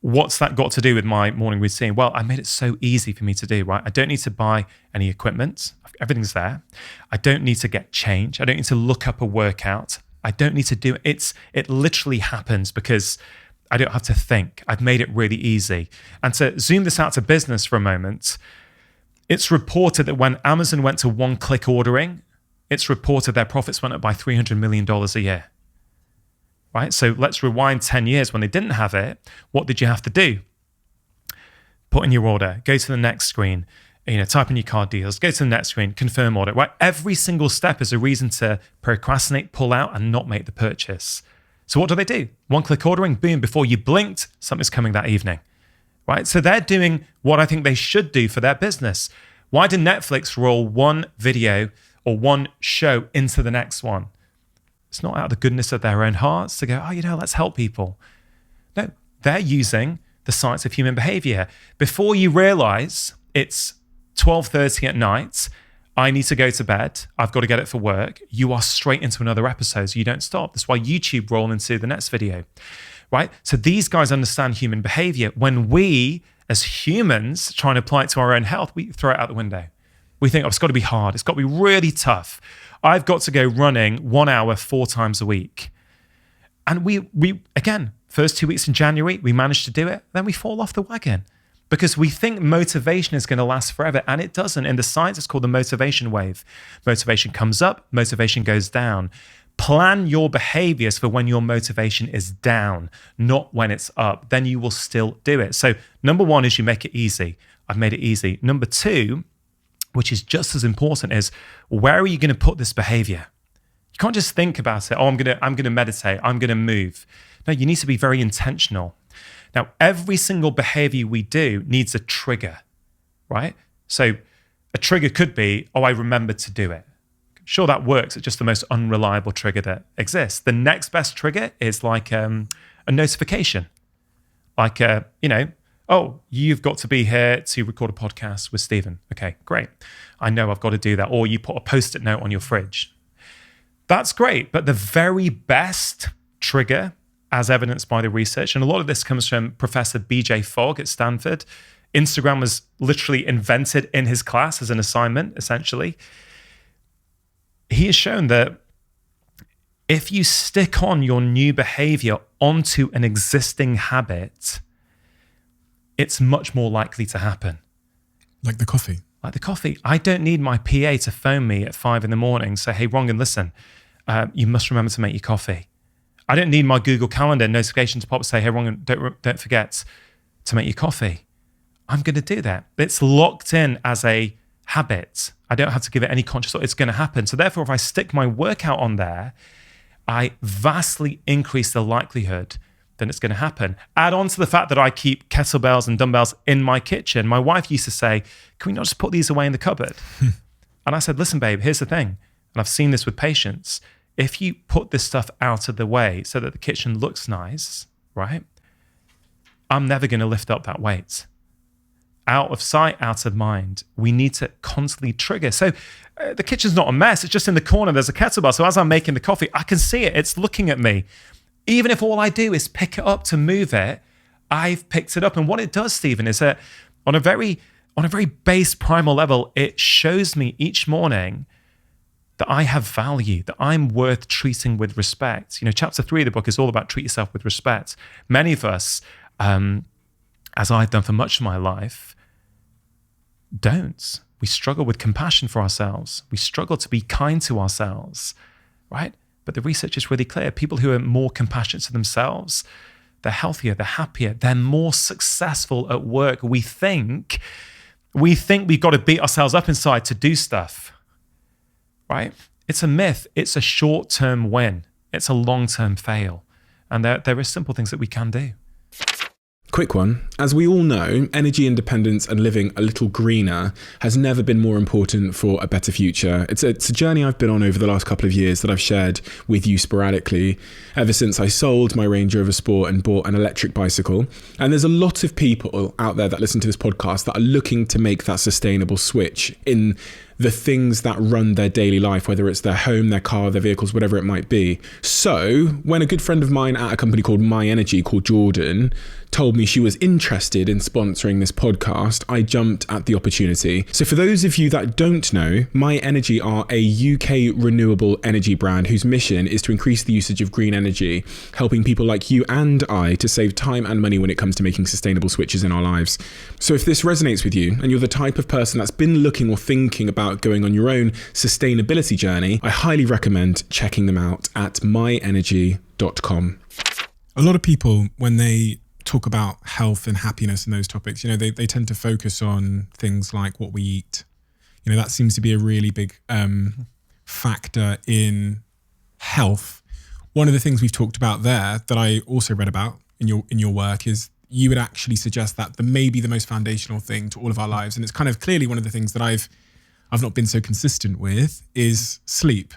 what's that got to do with my morning routine? Well, I made it so easy for me to do, right? I don't need to buy any equipment. Everything's there. I don't need to get change. I don't need to look up a workout. I don't need to do it. It literally happens because I don't have to think. I've made it really easy. And to zoom this out to business for a moment, it's reported that when Amazon went to one-click ordering, it's reported their profits went up by $300 million a year. Right? So let's rewind 10 years when they didn't have it. What did you have to do? Put in your order, go to the next screen, type in your card details, go to the next screen, confirm order, right? Every single step is a reason to procrastinate, pull out, and not make the purchase. So what do? One-click ordering, boom, before you blinked, something's coming that evening, right? So they're doing what I think they should do for their business. Why did Netflix roll one video or one show into the next one? It's not out of the goodness of their own hearts to go, let's help people. No, they're using the science of human behavior. Before you realize it's 12:30 at night, I need to go to bed, I've got to get it for work, you are straight into another episode, so you don't stop. That's why YouTube roll into the next video, right? So these guys understand human behavior. When we, as humans, try and apply it to our own health, we throw it out the window. We think, it's got to be hard. It's got to be really tough. I've got to go running 1 hour 4 times a week. And we again, first 2 weeks in January, we managed to do it. Then we fall off the wagon because we think motivation is going to last forever. And it doesn't. In the science, it's called the motivation wave. Motivation comes up, motivation goes down. Plan your behaviors for when your motivation is down, not when it's up. Then you will still do it. So number 1 is you make it easy. I've made it easy. Number 2, which is just as important, is where are you going to put this behavior? You can't just think about it. I'm going to meditate. I'm going to move. No, you need to be very intentional. Now, every single behavior we do needs a trigger, right? So a trigger could be, I remembered to do it. Sure, that works. It's just the most unreliable trigger that exists. The next best trigger is like a notification. Like, you've got to be here to record a podcast with Stephen. Okay, great. I know I've got to do that. Or you put a Post-it note on your fridge. That's great. But the very best trigger, as evidenced by the research, and a lot of this comes from Professor BJ Fogg at Stanford. Instagram was literally invented in his class as an assignment, essentially. He has shown that if you stick on your new behavior onto an existing habit, it's much more likely to happen. Like the coffee. Like the coffee. I don't need my PA to phone me at 5 a.m, say, hey, Rangan, listen, you must remember to make your coffee. I don't need my Google Calendar notification to pop and say, hey, Rangan, don't forget to make your coffee. I'm going to do that. It's locked in as a habit. I don't have to give it any conscious thought. It's going to happen. So therefore, if I stick my workout on there, I vastly increase the likelihood that it's going to happen. Add on to the fact that I keep kettlebells and dumbbells in my kitchen. My wife used to say, can we not just put these away in the cupboard? And I said, listen, babe, here's the thing. And I've seen this with patients. If you put this stuff out of the way so that the kitchen looks nice, right? I'm never going to lift up that weight. Out of sight, out of mind. We need to constantly trigger. So the kitchen's not a mess. It's just in the corner. There's a kettlebell. So as I'm making the coffee, I can see it. It's looking at me. Even if all I do is pick it up to move it, I've picked it up. And what it does, Stephen, is that on a very base primal level, it shows me each morning that I have value, that I'm worth treating with respect. You know, chapter 3 of the book is all about treat yourself with respect. Many of us, as I've done for much of my life, don't. We struggle with compassion for ourselves. We struggle to be kind to ourselves, right? But the research is really clear. People who are more compassionate to themselves, they're healthier, they're happier, they're more successful at work. We think we've got to beat ourselves up inside to do stuff, right? It's a myth. It's a short-term win. It's a long-term fail. And there are simple things that we can do. Quick one. As we all know, energy independence and living a little greener has never been more important for a better future. It's a journey I've been on over the last couple of years that I've shared with you sporadically, ever since I sold my Range Rover Sport and bought an electric bicycle. And there's a lot of people out there that listen to this podcast that are looking to make that sustainable switch in the things that run their daily life, whether it's their home, their car, their vehicles, whatever it might be. So when a good friend of mine at a company called My Energy, called Jordan, told me she was interested in sponsoring this podcast, I jumped at the opportunity. So for those of you that don't know, My Energy are a UK renewable energy brand whose mission is to increase the usage of green energy, helping people like you and I to save time and money when it comes to making sustainable switches in our lives. So if this resonates with you and you're the type of person that's been looking or thinking about going on your own sustainability journey, I highly recommend checking them out at myenergy.com. A lot of people, when they talk about health and happiness and those topics, you know, they tend to focus on things like what we eat. You know, that seems to be a really big factor in health. One of the things we've talked about there that I also read about in your work is you would actually suggest that maybe the most foundational thing to all of our lives, and it's kind of clearly one of the things that I've not been so consistent with, is sleep.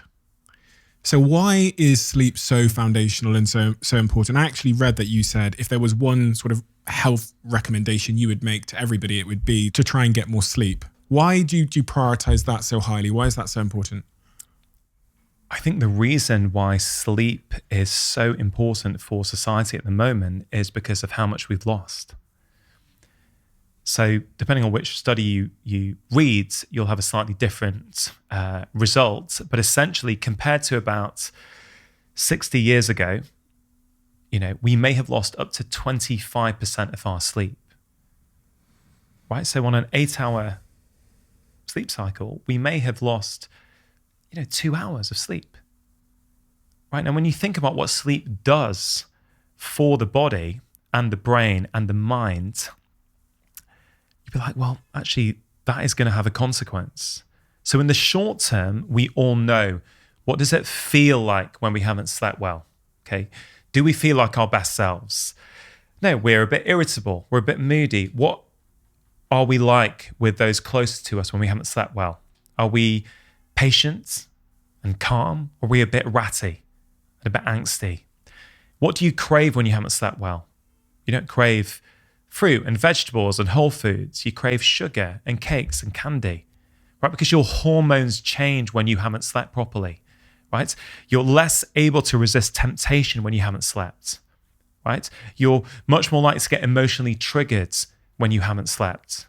So why is sleep so foundational and so important? I actually read that you said if there was one sort of health recommendation you would make to everybody, it would be to try and get more sleep. Why do you prioritize that so highly? Why is that so important? I think the reason why sleep is so important for society at the moment is because of how much we've lost. So depending on which study you read, you'll have a slightly different result. But essentially, compared to about 60 years ago, you know, we may have lost up to 25% of our sleep. Right? So on an 8-hour sleep cycle, we may have lost, 2 hours of sleep. Right? Now, when you think about what sleep does for the body and the brain and the mind, you'd be like, well, actually, that is going to have a consequence. So in the short term, we all know, what does it feel like when we haven't slept well? Okay. Do we feel like our best selves? No, we're a bit irritable. We're a bit moody. What are we like with those closest to us when we haven't slept well? Are we patient and calm? Or are we a bit ratty and a bit angsty? What do you crave when you haven't slept well? You don't crave fruit and vegetables and whole foods. You crave sugar and cakes and candy, right? Because your hormones change when you haven't slept properly, right? You're less able to resist temptation when you haven't slept, right? You're much more likely to get emotionally triggered when you haven't slept.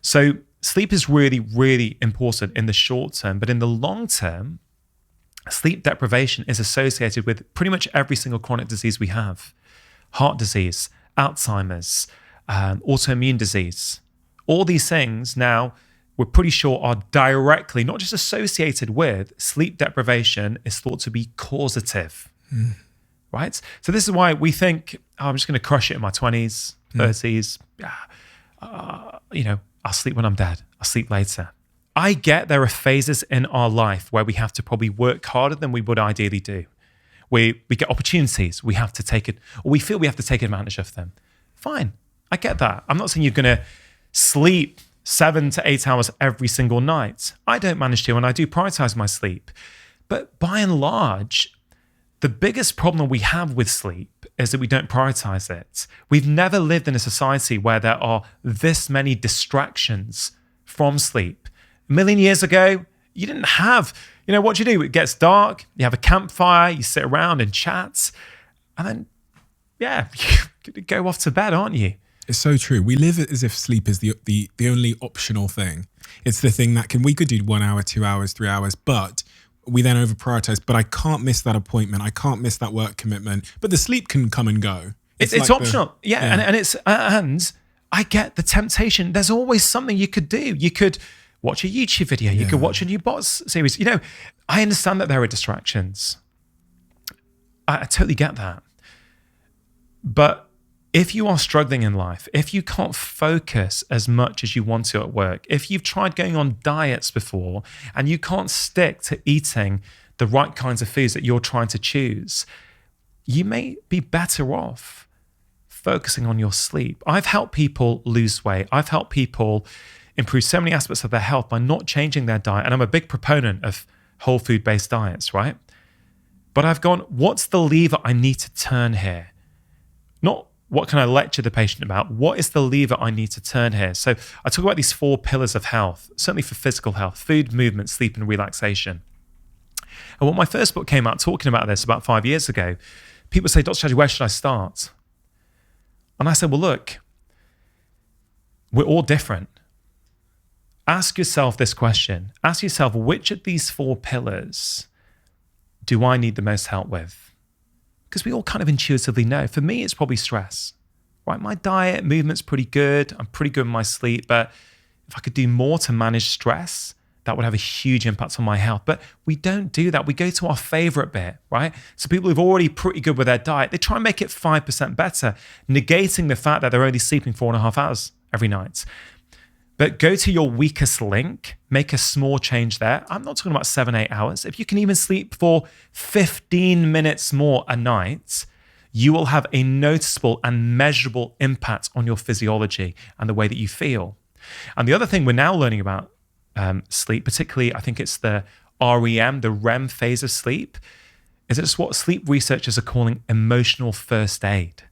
So sleep is really, really important in the short term, but in the long term, sleep deprivation is associated with pretty much every single chronic disease we have. Heart disease, Alzheimer's, autoimmune disease. All these things now we're pretty sure are directly, not just associated with, sleep deprivation is thought to be causative, right? So this is why we think, oh, I'm just going to crush it in my 20s, 30s. I'll sleep when I'm dead. I'll sleep later. I get there are phases in our life where we have to probably work harder than we would ideally do. We get opportunities, we have to take it, or we feel we have to take advantage of them. Fine, I get that. I'm not saying you're going to sleep 7 to 8 hours every single night. I don't manage to, and I do prioritize my sleep. But by and large, the biggest problem we have with sleep is that we don't prioritize it. We've never lived in a society where there are this many distractions from sleep. A million years ago, you didn't have, what you do? It gets dark, you have a campfire, you sit around and chat, and then, you go off to bed, aren't you? It's so true. We live as if sleep is the only optional thing. It's the thing that we could do 1 hour, 2 hours, 3 hours, but we then over prioritize. But I can't miss that appointment. I can't miss that work commitment. But the sleep can come and go. It's like optional. And I get the temptation. There's always something you could do. You could watch a YouTube video. You could watch a new bots series. I understand that there are distractions. I totally get that. But if you are struggling in life, if you can't focus as much as you want to at work, if you've tried going on diets before and you can't stick to eating the right kinds of foods that you're trying to choose, you may be better off focusing on your sleep. I've helped people lose weight. I've helped people improve so many aspects of their health by not changing their diet. And I'm a big proponent of whole food-based diets, right? But I've gone, what's the lever I need to turn here? Not what can I lecture the patient about? What is the lever I need to turn here? So I talk about these 4 pillars of health, certainly for physical health: food, movement, sleep, and relaxation. And when my first book came out talking about this about 5 years ago, people say, Dr. Chatterjee, where should I start? And I said, well, look, we're all different. Ask yourself this question. Ask yourself, which of these 4 pillars do I need the most help with? Because we all kind of intuitively know. For me, it's probably stress, right? My diet, movement's pretty good. I'm pretty good in my sleep. But if I could do more to manage stress, that would have a huge impact on my health. But we don't do that. We go to our favorite bit, right? So people who've already pretty good with their diet, they try and make it 5% better, negating the fact that they're only sleeping 4.5 hours every night. But go to your weakest link, make a small change there. I'm not talking about 7, 8 hours. If you can even sleep for 15 minutes more a night, you will have a noticeable and measurable impact on your physiology and the way that you feel. And the other thing we're now learning about sleep, particularly I think it's the REM, the REM phase of sleep, is it's what sleep researchers are calling emotional first aid.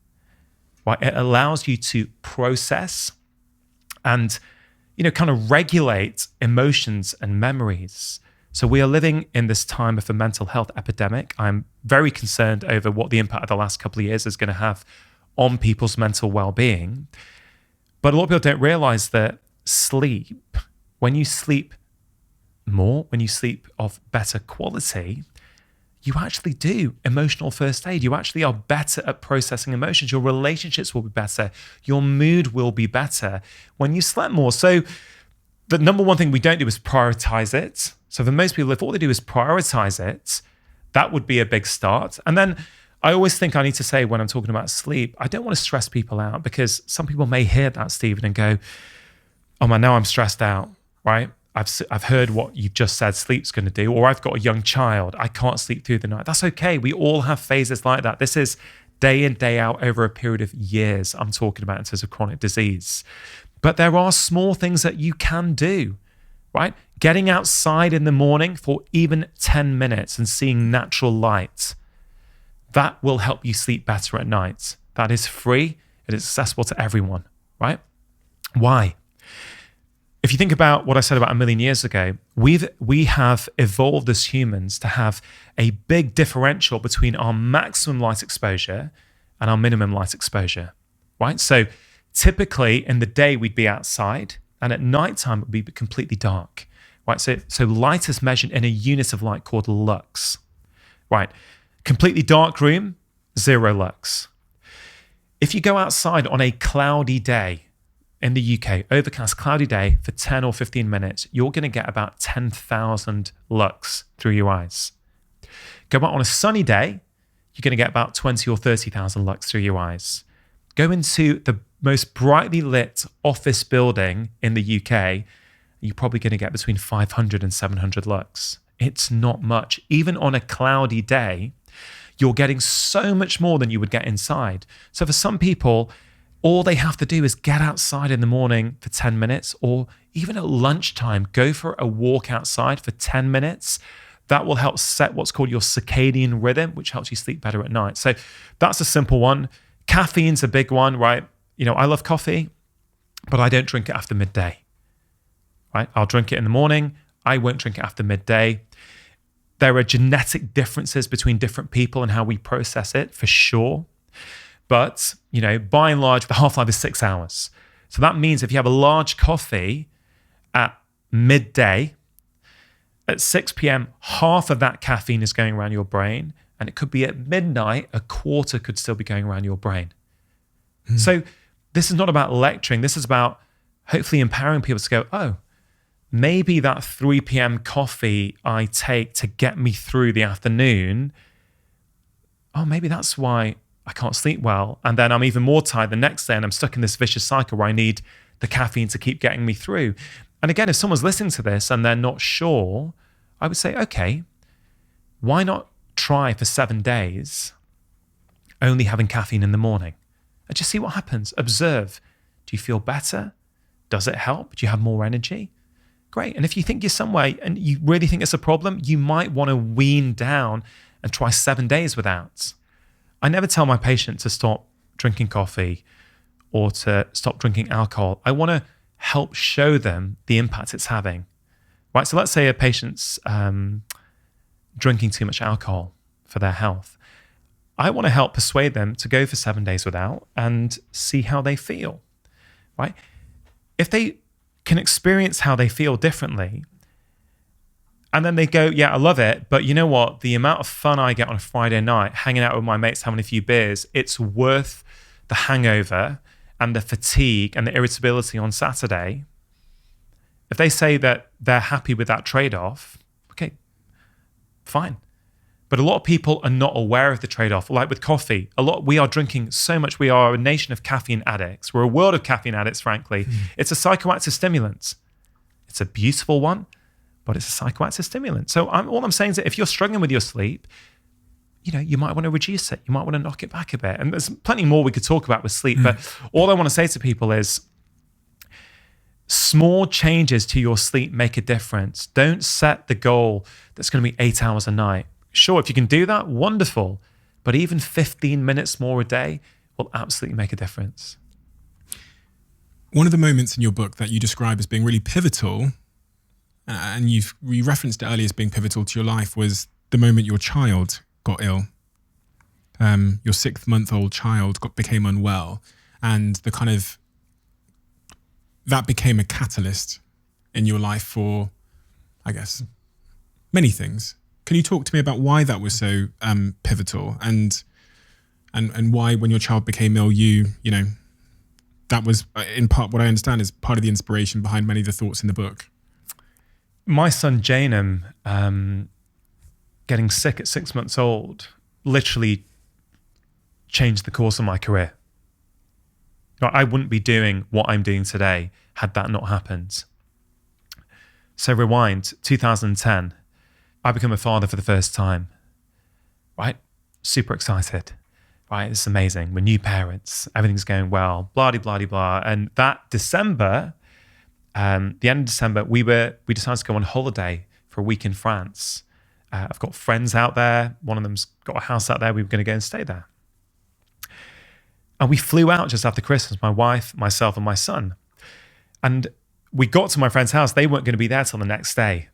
Right? It allows you to process and kind of regulate emotions and memories. So we are living in this time of a mental health epidemic. I'm very concerned over what the impact of the last couple of years is going to have on people's mental well-being. But a lot of people don't realize that sleep, when you sleep more, when you sleep of better quality, you actually do emotional first aid. You actually are better at processing emotions. Your relationships will be better. Your mood will be better when you slept more. So the number one thing we don't do is prioritize it. So for most people, if all they do is prioritize it, that would be a big start. And then I always think I need to say when I'm talking about sleep, I don't want to stress people out, because some people may hear that, Stephen, and go, oh man, now I'm stressed out, right? I've heard what you've just said sleep's going to do, or I've got a young child, I can't sleep through the night. That's okay. We all have phases like that. This is day in, day out over a period of years I'm talking about in terms of chronic disease. But there are small things that you can do, right? Getting outside in the morning for even 10 minutes and seeing natural light, that will help you sleep better at night. That is free. It is accessible to everyone, right? Why? if you think about what I said about a million years ago, we have evolved as humans to have a big differential between our maximum light exposure and our minimum light exposure, right? So typically in the day we'd be outside, and at nighttime it would be completely dark, right? So light is measured in a unit of light called lux, right? Completely dark room, 0 lux. If you go outside on a cloudy day in the UK, overcast cloudy day for 10 or 15 minutes, you're going to get about 10,000 lux through your eyes. Go out on a sunny day, you're going to get about 20 or 30,000 lux through your eyes. Go into the most brightly lit office building in the UK, you're probably going to get between 500 and 700 lux. It's not much. Even on a cloudy day, you're getting so much more than you would get inside. So for some people, all they have to do is get outside in the morning for 10 minutes, or even at lunchtime, go for a walk outside for 10 minutes. That will help set what's called your circadian rhythm, which helps you sleep better at night. So that's a simple one. Caffeine's a big one, right? You know, I love coffee, but I don't drink it after midday, right? I'll drink it in the morning. I won't drink it after midday. There are genetic differences between different people and how we process it, for sure. But, you know, by and large, the half-life is 6 hours. So that means if you have a large coffee at midday, at 6 p.m., half of that caffeine is going around your brain. And it could be at midnight, a quarter could still be going around your brain. So this is not about lecturing. This is about hopefully empowering people to go, oh, maybe that 3 p.m. coffee I take to get me through the afternoon, oh, maybe that's why I can't sleep well. And then I'm even more tired the next day and I'm stuck in this vicious cycle where I need the caffeine to keep getting me through. And again, if someone's listening to this and they're not sure, I would say, okay, why not try for 7 days only having caffeine in the morning and just see what happens. Observe. Do you feel better? Does it help? Do you have more energy? Great. And if you think you're somewhere and you really think it's a problem, you might want to wean down and try 7 days without. I never tell my patient to stop drinking coffee or to stop drinking alcohol. I want to help show them the impact it's having. Right. So let's say a patient's drinking too much alcohol for their health. I want to help persuade them to go for 7 days without and see how they feel, right? If they can experience how they feel differently, and then they go, yeah, I love it, but you know what? The amount of fun I get on a Friday night, hanging out with my mates, having a few beers, it's worth the hangover and the fatigue and the irritability on Saturday. If they say that they're happy with that trade-off, okay, fine. But a lot of people are not aware of the trade-off. Like with coffee, we are drinking so much. We are a nation of caffeine addicts. We're a world of caffeine addicts, frankly. It's a psychoactive stimulant. It's a beautiful one, but it's a psychoactive stimulant. So all I'm saying is that if you're struggling with your sleep, you know, you might want to reduce it. You might want to knock it back a bit. And there's plenty more we could talk about with sleep. But all I want to say to people is small changes to your sleep make a difference. Don't set the goal that's going to be 8 hours a night. Sure, if you can do that, wonderful. But even 15 minutes more a day will absolutely make a difference. One of the moments in your book that you describe as being really pivotal, and you referenced it earlier as being pivotal to your life, was the moment your child got ill. Your 6-month-old child became unwell, and that became a catalyst in your life for, I guess, many things. Can you talk to me about why that was so pivotal, and why when your child became ill, you know, that was in part what I understand is part of the inspiration behind many of the thoughts in the book? My son Janum getting sick at 6 months old literally changed the course of my career. I wouldn't be doing what I'm doing today had that not happened. So rewind, 2010. I become a father for the first time, right? Super excited, right? It's amazing. We're new parents. Everything's going well, blah-de-blah-de-blah. And that December, the end of December, we decided to go on holiday for a week in France. I've got friends out there. One of them's got a house out there. We were going to go and stay there. And we flew out just after Christmas, my wife, myself, and my son. And we got to my friend's house. They weren't going to be there till the next day.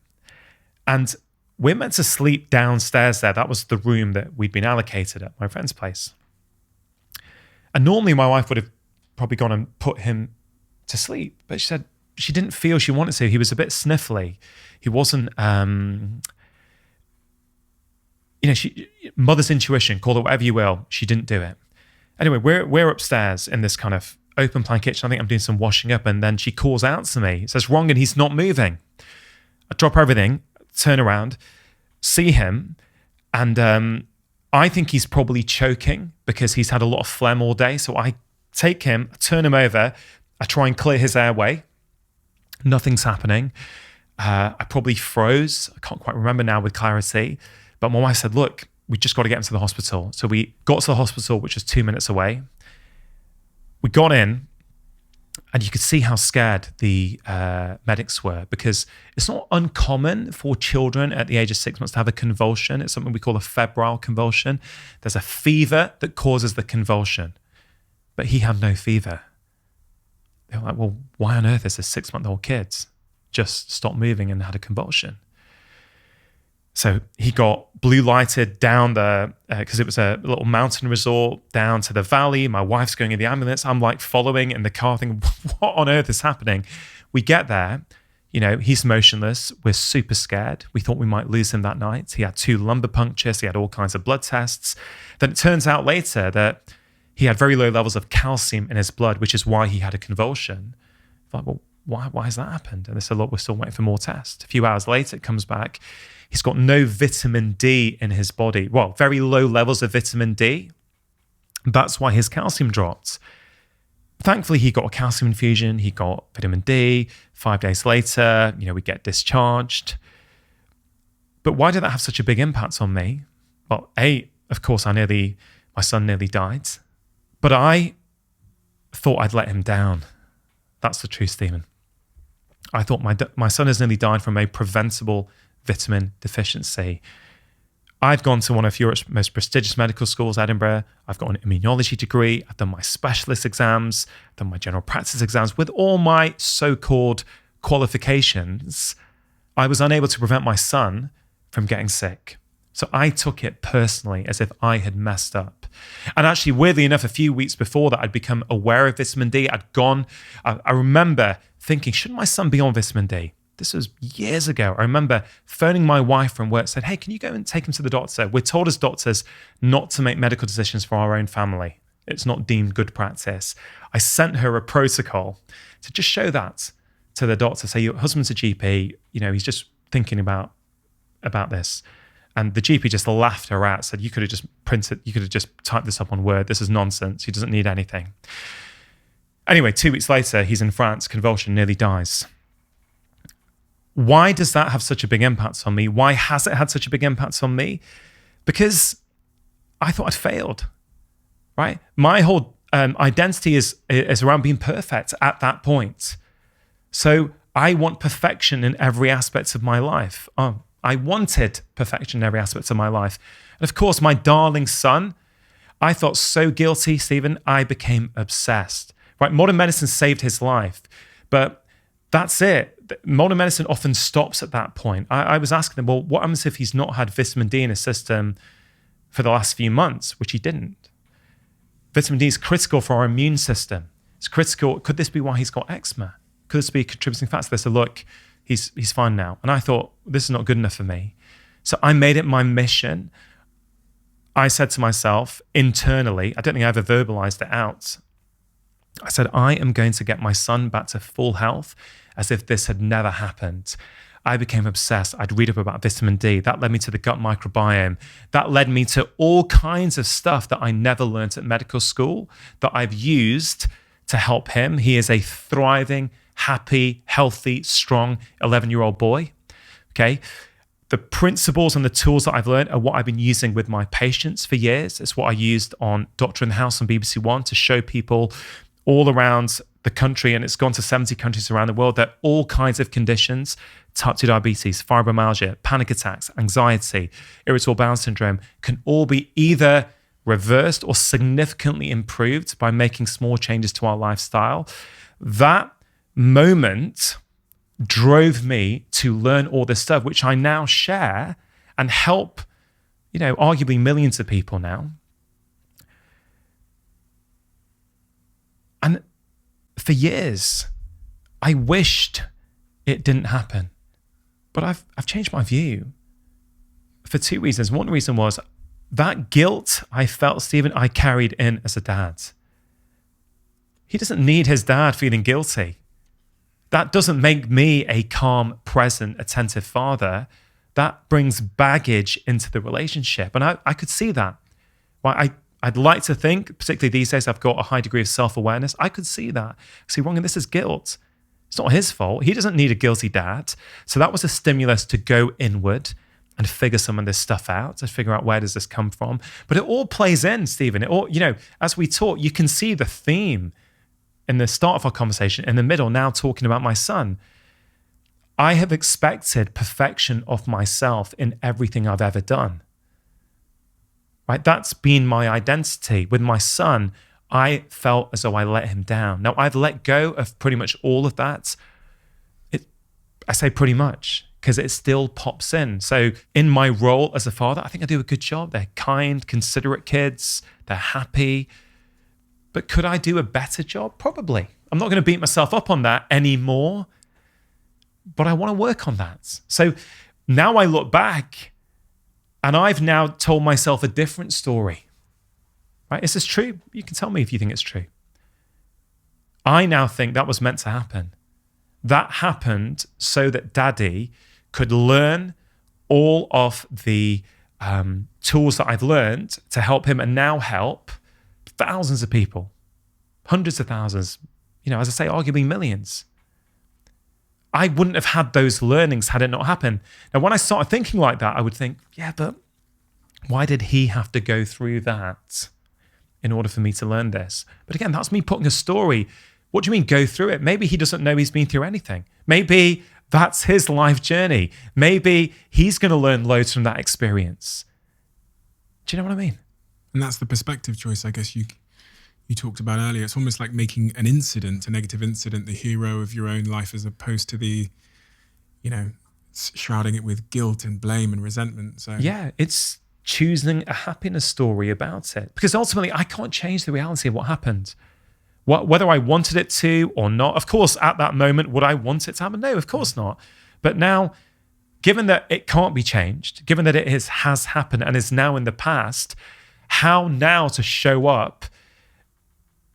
And we're meant to sleep downstairs there. That was the room that we'd been allocated at my friend's place. And normally my wife would have probably gone and put him to sleep. But she said she didn't feel she wanted to. He was a bit sniffly. He wasn't, mother's intuition, call it whatever you will. She didn't do it. Anyway, we're upstairs in this kind of open plan kitchen. I think I'm doing some washing up. And then she calls out to me, says, Rangan, he's not moving. I drop everything, turn around, see him. And I think he's probably choking because he's had a lot of phlegm all day. So I take him, turn him over. I try and clear his airway. Nothing's happening. I probably froze. I can't quite remember now with clarity. But my wife said, look, we just got to get him to the hospital. So we got to the hospital, which was 2 minutes away. We got in, and you could see how scared the medics were, because it's not uncommon for children at the age of 6 months to have a convulsion. It's something we call a febrile convulsion. There's a fever that causes the convulsion, but he had no fever. They were like, well, why on earth is this 6-month-old kid just stopped moving and had a convulsion? So he got blue lighted down because it was a little mountain resort, down to the valley. My wife's going in the ambulance. I'm like following in the car thinking, what on earth is happening? We get there, he's motionless. We're super scared. We thought we might lose him that night. He had 2 lumbar punctures. He had all kinds of blood tests. Then it turns out later that he had very low levels of calcium in his blood, which is why he had a convulsion. I'm like, well, why has that happened? And they said, look, we're still waiting for more tests. A few hours later, it comes back. He's got no vitamin D in his body. Well, very low levels of vitamin D. That's why his calcium dropped. Thankfully, he got a calcium infusion. He got vitamin D. 5 days later, we get discharged. But why did that have such a big impact on me? Well, of course, my son nearly died. But I thought I'd let him down. That's the truth, Stephen. I thought my son has nearly died from a preventable vitamin deficiency. I've gone to one of Europe's most prestigious medical schools, Edinburgh. I've got an immunology degree. I've done my specialist exams, done my general practice exams. With all my so-called qualifications, I was unable to prevent my son from getting sick. So I took it personally as if I had messed up. And actually, weirdly enough, a few weeks before that, I'd become aware of vitamin D. I remember thinking, shouldn't my son be on vitamin D? This was years ago. I remember phoning my wife from work, said, hey, can you go and take him to the doctor? We're told as doctors not to make medical decisions for our own family. It's not deemed good practice. I sent her a protocol to just show that to the doctor. Say, your husband's a GP, he's just thinking about this. And the GP just laughed her out, said, you could have just typed this up on Word. This is nonsense. He doesn't need anything. Anyway, 2 weeks later, he's in France, convulsion, nearly dies. Why does that have such a big impact on me? Why has it had such a big impact on me? Because I thought I'd failed, right? My whole identity is around being perfect at that point. So I want perfection in every aspect of my life. I wanted perfection in every aspect of my life. And of course, my darling son, I felt so guilty, Stephen, I became obsessed. Right? Modern medicine saved his life, but that's it. Modern medicine often stops at that point. I was asking them, well, what happens if he's not had vitamin D in his system for the last few months, which he didn't? Vitamin D is critical for our immune system. It's critical. Could this be why he's got eczema? Could this be a contributing factor? They said, look, he's fine now. And I thought, this is not good enough for me. So I made it my mission. I said to myself internally, I don't think I ever verbalized it out. I said, I am going to get my son back to full health as if this had never happened. I became obsessed. I'd read up about vitamin D. That led me to the gut microbiome. That led me to all kinds of stuff that I never learned at medical school that I've used to help him. He is a thriving, happy, healthy, strong 11-year-old boy. Okay. The principles and the tools that I've learned are what I've been using with my patients for years. It's what I used on Doctor in the House on BBC One to show people all around the country, and it's gone to 70 countries around the world, that all kinds of conditions, type 2 diabetes, fibromyalgia, panic attacks, anxiety, irritable bowel syndrome, can all be either reversed or significantly improved by making small changes to our lifestyle. That moment drove me to learn all this stuff, which I now share and help, arguably millions of people now. And for years, I wished it didn't happen. But I've changed my view for two reasons. One reason was that guilt I felt, Stephen, I carried in as a dad. He doesn't need his dad feeling guilty. That doesn't make me a calm, present, attentive father. That brings baggage into the relationship. And I could see that. Well, I'd like to think, particularly these days, I've got a high degree of self-awareness. I could see that. See, Rangan, this is guilt. It's not his fault. He doesn't need a guilty dad. So that was a stimulus to go inward and figure some of this stuff out, to figure out where does this come from. But it all plays in, Stephen. It all, as we talk, you can see the theme in the start of our conversation, in the middle, now talking about my son. I have expected perfection of myself in everything I've ever done. Right? That's been my identity. With my son, I felt as though I let him down. Now, I've let go of pretty much all of that. I say pretty much because it still pops in. So in my role as a father, I think I do a good job. They're kind, considerate kids. They're happy. But could I do a better job? Probably. I'm not going to beat myself up on that anymore, but I want to work on that. So now I look back and I've now told myself a different story. Right? Is this true? You can tell me if you think it's true. I now think that was meant to happen. That happened so that Daddy could learn all of the tools that I've learned to help him and now help thousands of people, hundreds of thousands, as I say, arguably millions. I wouldn't have had those learnings had it not happened. Now, when I started thinking like that, I would think, yeah, but why did he have to go through that in order for me to learn this? But again, that's me putting a story. What do you mean go through it? Maybe he doesn't know he's been through anything. Maybe that's his life journey. Maybe he's going to learn loads from that experience. Do you know what I mean? And that's the perspective choice, I guess, you talked about earlier. It's almost like making an incident, a negative incident, the hero of your own life, as opposed to the, shrouding it with guilt and blame and resentment. So yeah, it's choosing a happiness story about it. Because ultimately, I can't change the reality of what happened. Whether I wanted it to or not. Of course, at that moment, would I want it to happen? No, of course not. But now, given that it can't be changed, given that it has happened and is now in the past, how now to show up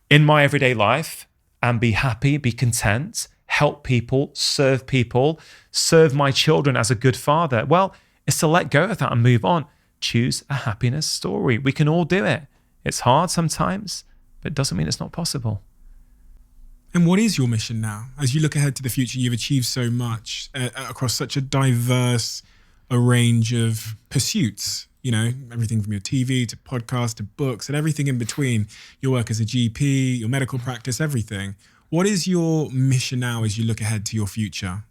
in my everyday life and be happy, be content, help people, serve my children as a good father? Well, it's to let go of that and move on. Choose a happiness story. We can all do it. It's hard sometimes, but it doesn't mean it's not possible. And what is your mission now? As you look ahead to the future, you've achieved so much across such a diverse range of pursuits. Everything from your TV to podcast to books and everything in between. Your work as a GP, your medical practice, everything. What is your mission now as you look ahead to your future?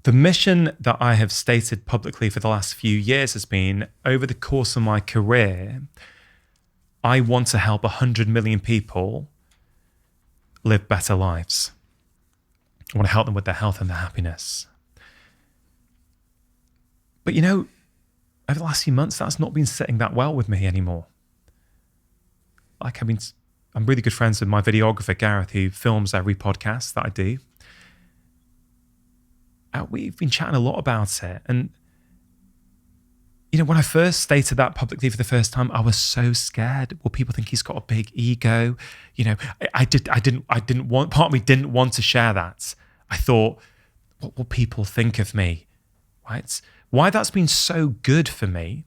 The mission that I have stated publicly for the last few years has been, over the course of my career, I want to help 100 million people live better lives. I want to help them with their health and their happiness. But over the last few months, that's not been sitting that well with me anymore. I'm really good friends with my videographer, Gareth, who films every podcast that I do. We've been chatting a lot about it. And, when I first stated that publicly for the first time, I was so scared. Will people think he's got a big ego? I didn't want, part of me didn't want to share that. I thought, what will people think of me? Right? Why that's been so good for me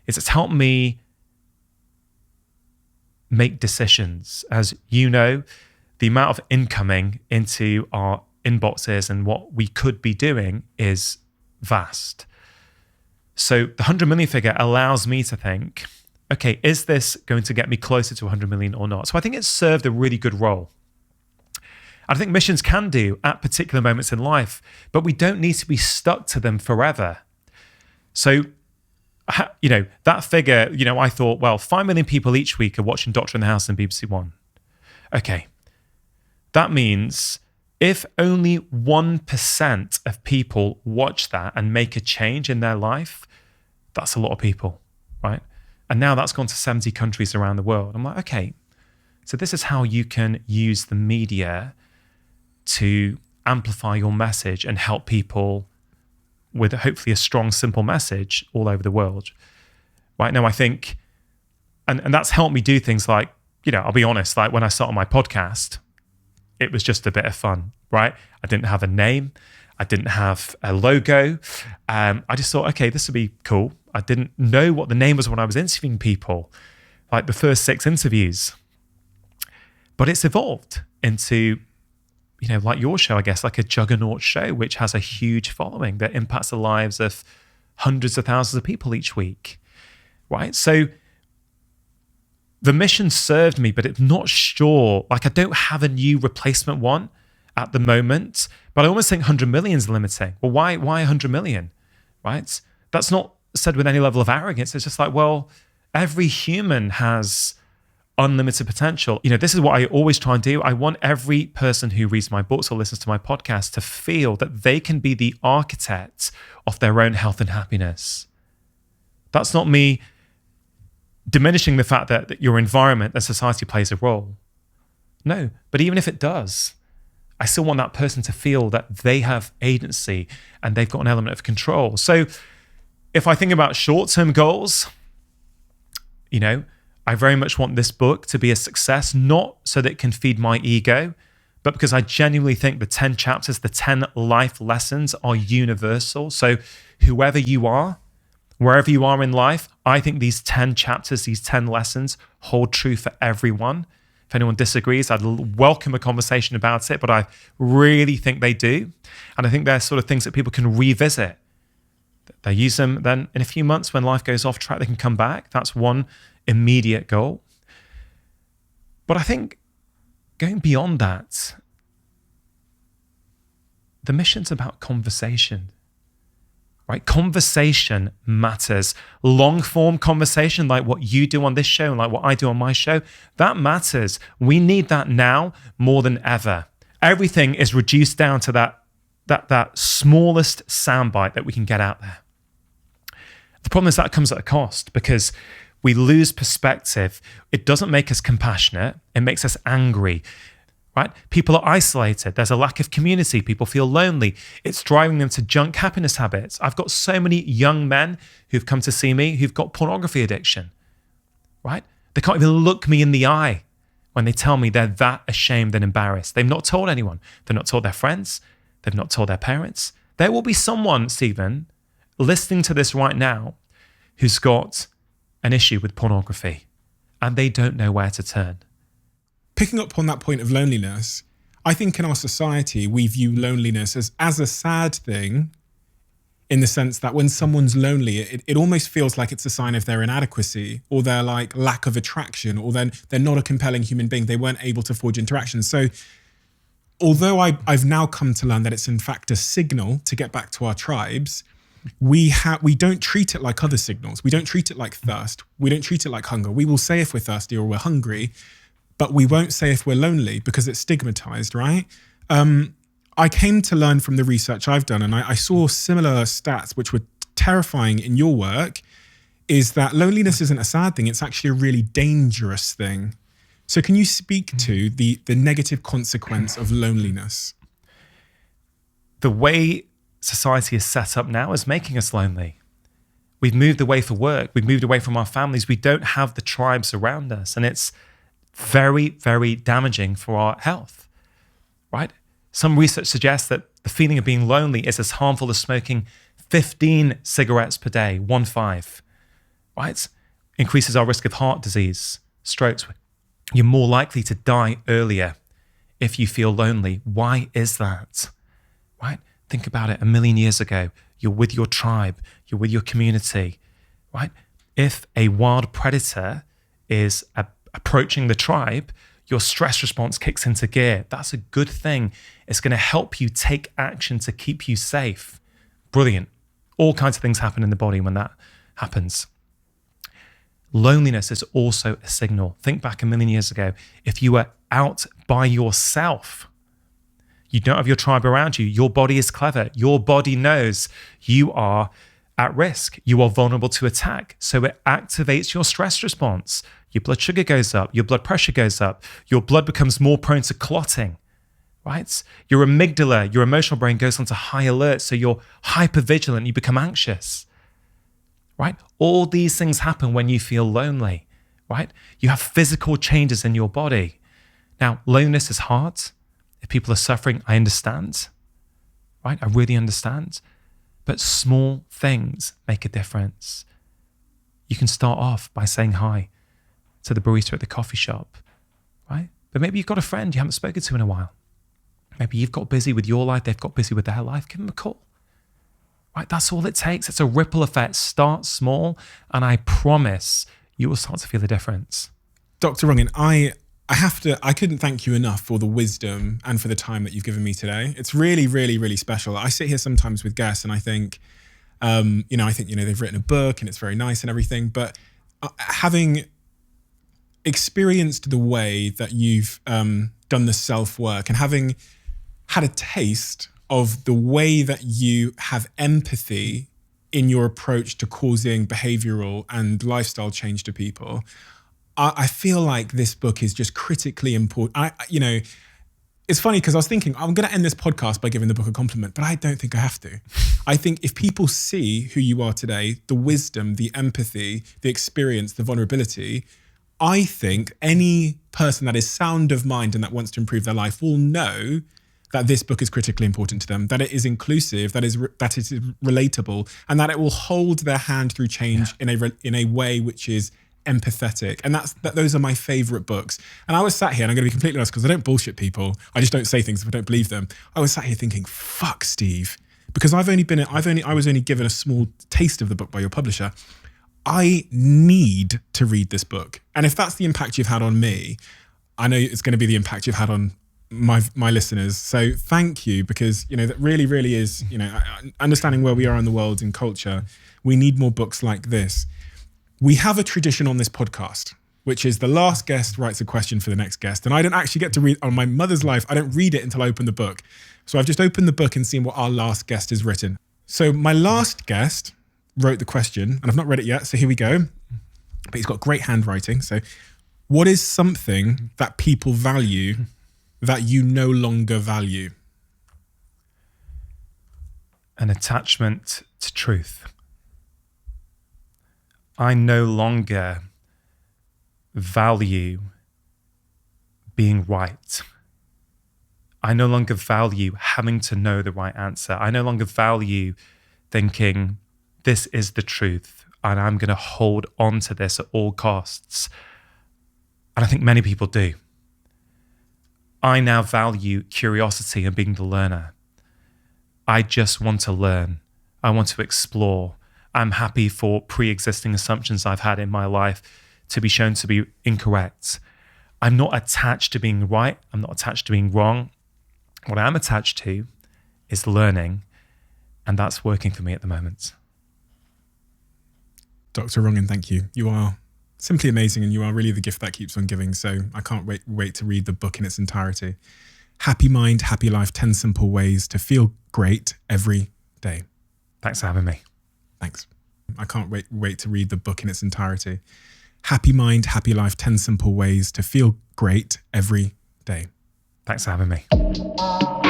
is it's helped me make decisions. As you know, the amount of incoming into our inboxes and what we could be doing is vast. So the 100 million figure allows me to think, okay, is this going to get me closer to 100 million or not? So I think it's served a really good role. I think missions can do at particular moments in life, but we don't need to be stuck to them forever. So, that figure, I thought, well, 5 million people each week are watching Doctor in the House and BBC One. Okay. That means If only 1% of people watch that and make a change in their life, that's a lot of people, right? And now that's gone to 70 countries around the world. I'm like, okay, so this is how you can use the media to amplify your message and help people with hopefully a strong, simple message all over the world. Right now, I think, and that's helped me do things like, I'll be honest, like when I started my podcast, it was just a bit of fun, right? I didn't have a name. I didn't have a logo. I just thought, okay, this would be cool. I didn't know what the name was when I was interviewing people, like the first 6 interviews. But it's evolved into, like your show, I guess, like a juggernaut show, which has a huge following that impacts the lives of hundreds of thousands of people each week, right? So the mission served me, but it's not sure. Like I don't have a new replacement one at the moment, but I almost think 100 million is limiting. Well, why 100 million, right? That's not said with any level of arrogance. It's just like, well, every human has unlimited potential. This is what I always try and do. I want every person who reads my books or listens to my podcast to feel that they can be the architect of their own health and happiness. That's not me diminishing the fact that your environment, that society plays a role. No, but even if it does, I still want that person to feel that they have agency and they've got an element of control. So if I think about short-term goals, I very much want this book to be a success, not so that it can feed my ego, but because I genuinely think the 10 chapters, the 10 life lessons are universal. So whoever you are, wherever you are in life, I think these 10 chapters, these 10 lessons hold true for everyone. If anyone disagrees, I'd welcome a conversation about it, but I really think they do. And I think they're sort of things that people can revisit. They use them, then in a few months when life goes off track, they can come back. That's one immediate goal. But I think going beyond that, the mission's about conversation, right? Conversation matters. Long form conversation, like what you do on this show and like what I do on my show, that matters. We need that now more than ever. Everything is reduced down to that smallest soundbite that we can get out there. The problem is that comes at a cost because we lose perspective. It doesn't make us compassionate. It makes us angry, right? People are isolated. There's a lack of community. People feel lonely. It's driving them to junk happiness habits. I've got so many young men who've come to see me who've got pornography addiction, right? They can't even look me in the eye when they tell me they're that ashamed and embarrassed. They've not told anyone. They've not told their friends. They've not told their parents. There will be someone, Stephen, listening to this right now who's got an issue with pornography and they don't know where to turn. Picking up on that point of loneliness, I think in our society, we view loneliness as a sad thing in the sense that when someone's lonely, it almost feels like it's a sign of their inadequacy or their like lack of attraction, or then they're not a compelling human being. They weren't able to forge interactions. So although I've now come to learn that it's in fact a signal to get back to our tribes, we don't treat it like other signals. We don't treat it like thirst. We don't treat it like hunger. We will say if we're thirsty or we're hungry, but we won't say if we're lonely because it's stigmatized, right? I came to learn from the research I've done, and I saw similar stats which were terrifying in your work, is that loneliness isn't a sad thing. It's actually a really dangerous thing. So can you speak to the negative consequence of loneliness? The way society is set up now is making us lonely. We've moved away for work. We've moved away from our families. We don't have the tribes around us. And it's very, very damaging for our health, right? Some research suggests that the feeling of being lonely is as harmful as smoking 15 cigarettes per day, 15, right? Increases our risk of heart disease, strokes. You're more likely to die earlier if you feel lonely. Why is that, right? Think about it. 1 million years ago, you're with your tribe, you're with your community, right? If a wild predator is approaching the tribe, your stress response kicks into gear. That's a good thing. It's going to help you take action to keep you safe. Brilliant. All kinds of things happen in the body when that happens. Loneliness is also a signal. Think back 1 million years ago. If you were out by yourself, You don't have your tribe around you. Your body is clever. Your body knows you are at risk. You are vulnerable to attack. So it activates your stress response. Your blood sugar goes up. Your blood pressure goes up. Your blood becomes more prone to clotting, right? Your amygdala, your emotional brain goes onto high alert. So you're hypervigilant. You become anxious, right? All these things happen when you feel lonely, right? You have physical changes in your body. Now, loneliness is hard. If people are suffering, I understand, right? I really understand. But small things make a difference. You can start off by saying hi to the barista at the coffee shop, right? But maybe you've got a friend you haven't spoken to in a while. Maybe you've got busy with your life, they've got busy with their life. Give them a call, right? That's all it takes. It's a ripple effect. Start small, and I promise you will start to feel the difference. Dr. Rangan, I couldn't thank you enough for the wisdom and for the time that you've given me today. It's really, really, really special. I sit here sometimes with guests and I think, they've written a book and it's very nice and everything, but having experienced the way that you've done the self-work and having had a taste of the way that you have empathy in your approach to causing behavioral and lifestyle change to people, I feel like this book is just critically important. It's funny because I was thinking, I'm going to end this podcast by giving the book a compliment, but I don't think I have to. I think if people see who you are today, the wisdom, the empathy, the experience, the vulnerability, I think any person that is sound of mind and that wants to improve their life will know that this book is critically important to them, that it is inclusive, that it is relatable, and that it will hold their hand through change in a way which is empathetic. And those are my favorite books. And I was sat here, and I'm going to be completely honest because I don't bullshit people. I just don't say things if I don't believe them. I was sat here thinking, fuck Steve, because I was only given a small taste of the book by your publisher. I need to read this book. And if that's the impact you've had on me, I know it's going to be the impact you've had on my listeners. So thank you, because, that really, really is, understanding where we are in the world and culture. We need more books like this. We have a tradition on this podcast, which is the last guest writes a question for the next guest. And I don't actually get to read, on my mother's life, I don't read it until I open the book. So I've just opened the book and seen what our last guest has written. So my last guest wrote the question, and I've not read it yet, so here we go. But he's got great handwriting. So what is something that people value that you no longer value? An attachment to truth. I no longer value being right. I no longer value having to know the right answer. I no longer value thinking this is the truth and I'm going to hold on to this at all costs. And I think many people do. I now value curiosity and being the learner. I just want to learn. I want to explore. I'm happy for pre-existing assumptions I've had in my life to be shown to be incorrect. I'm not attached to being right. I'm not attached to being wrong. What I am attached to is learning, and that's working for me at the moment. Dr. Rangan, thank you. You are simply amazing, and you are really the gift that keeps on giving. So I can't wait to read the book in its entirety. Happy Mind, Happy Life, 10 Simple Ways to Feel Great Every Day. Thanks for having me. Thanks. I can't wait to read the book in its entirety. Happy Mind, Happy Life, 10 Simple Ways to Feel Great Every Day. Thanks for having me.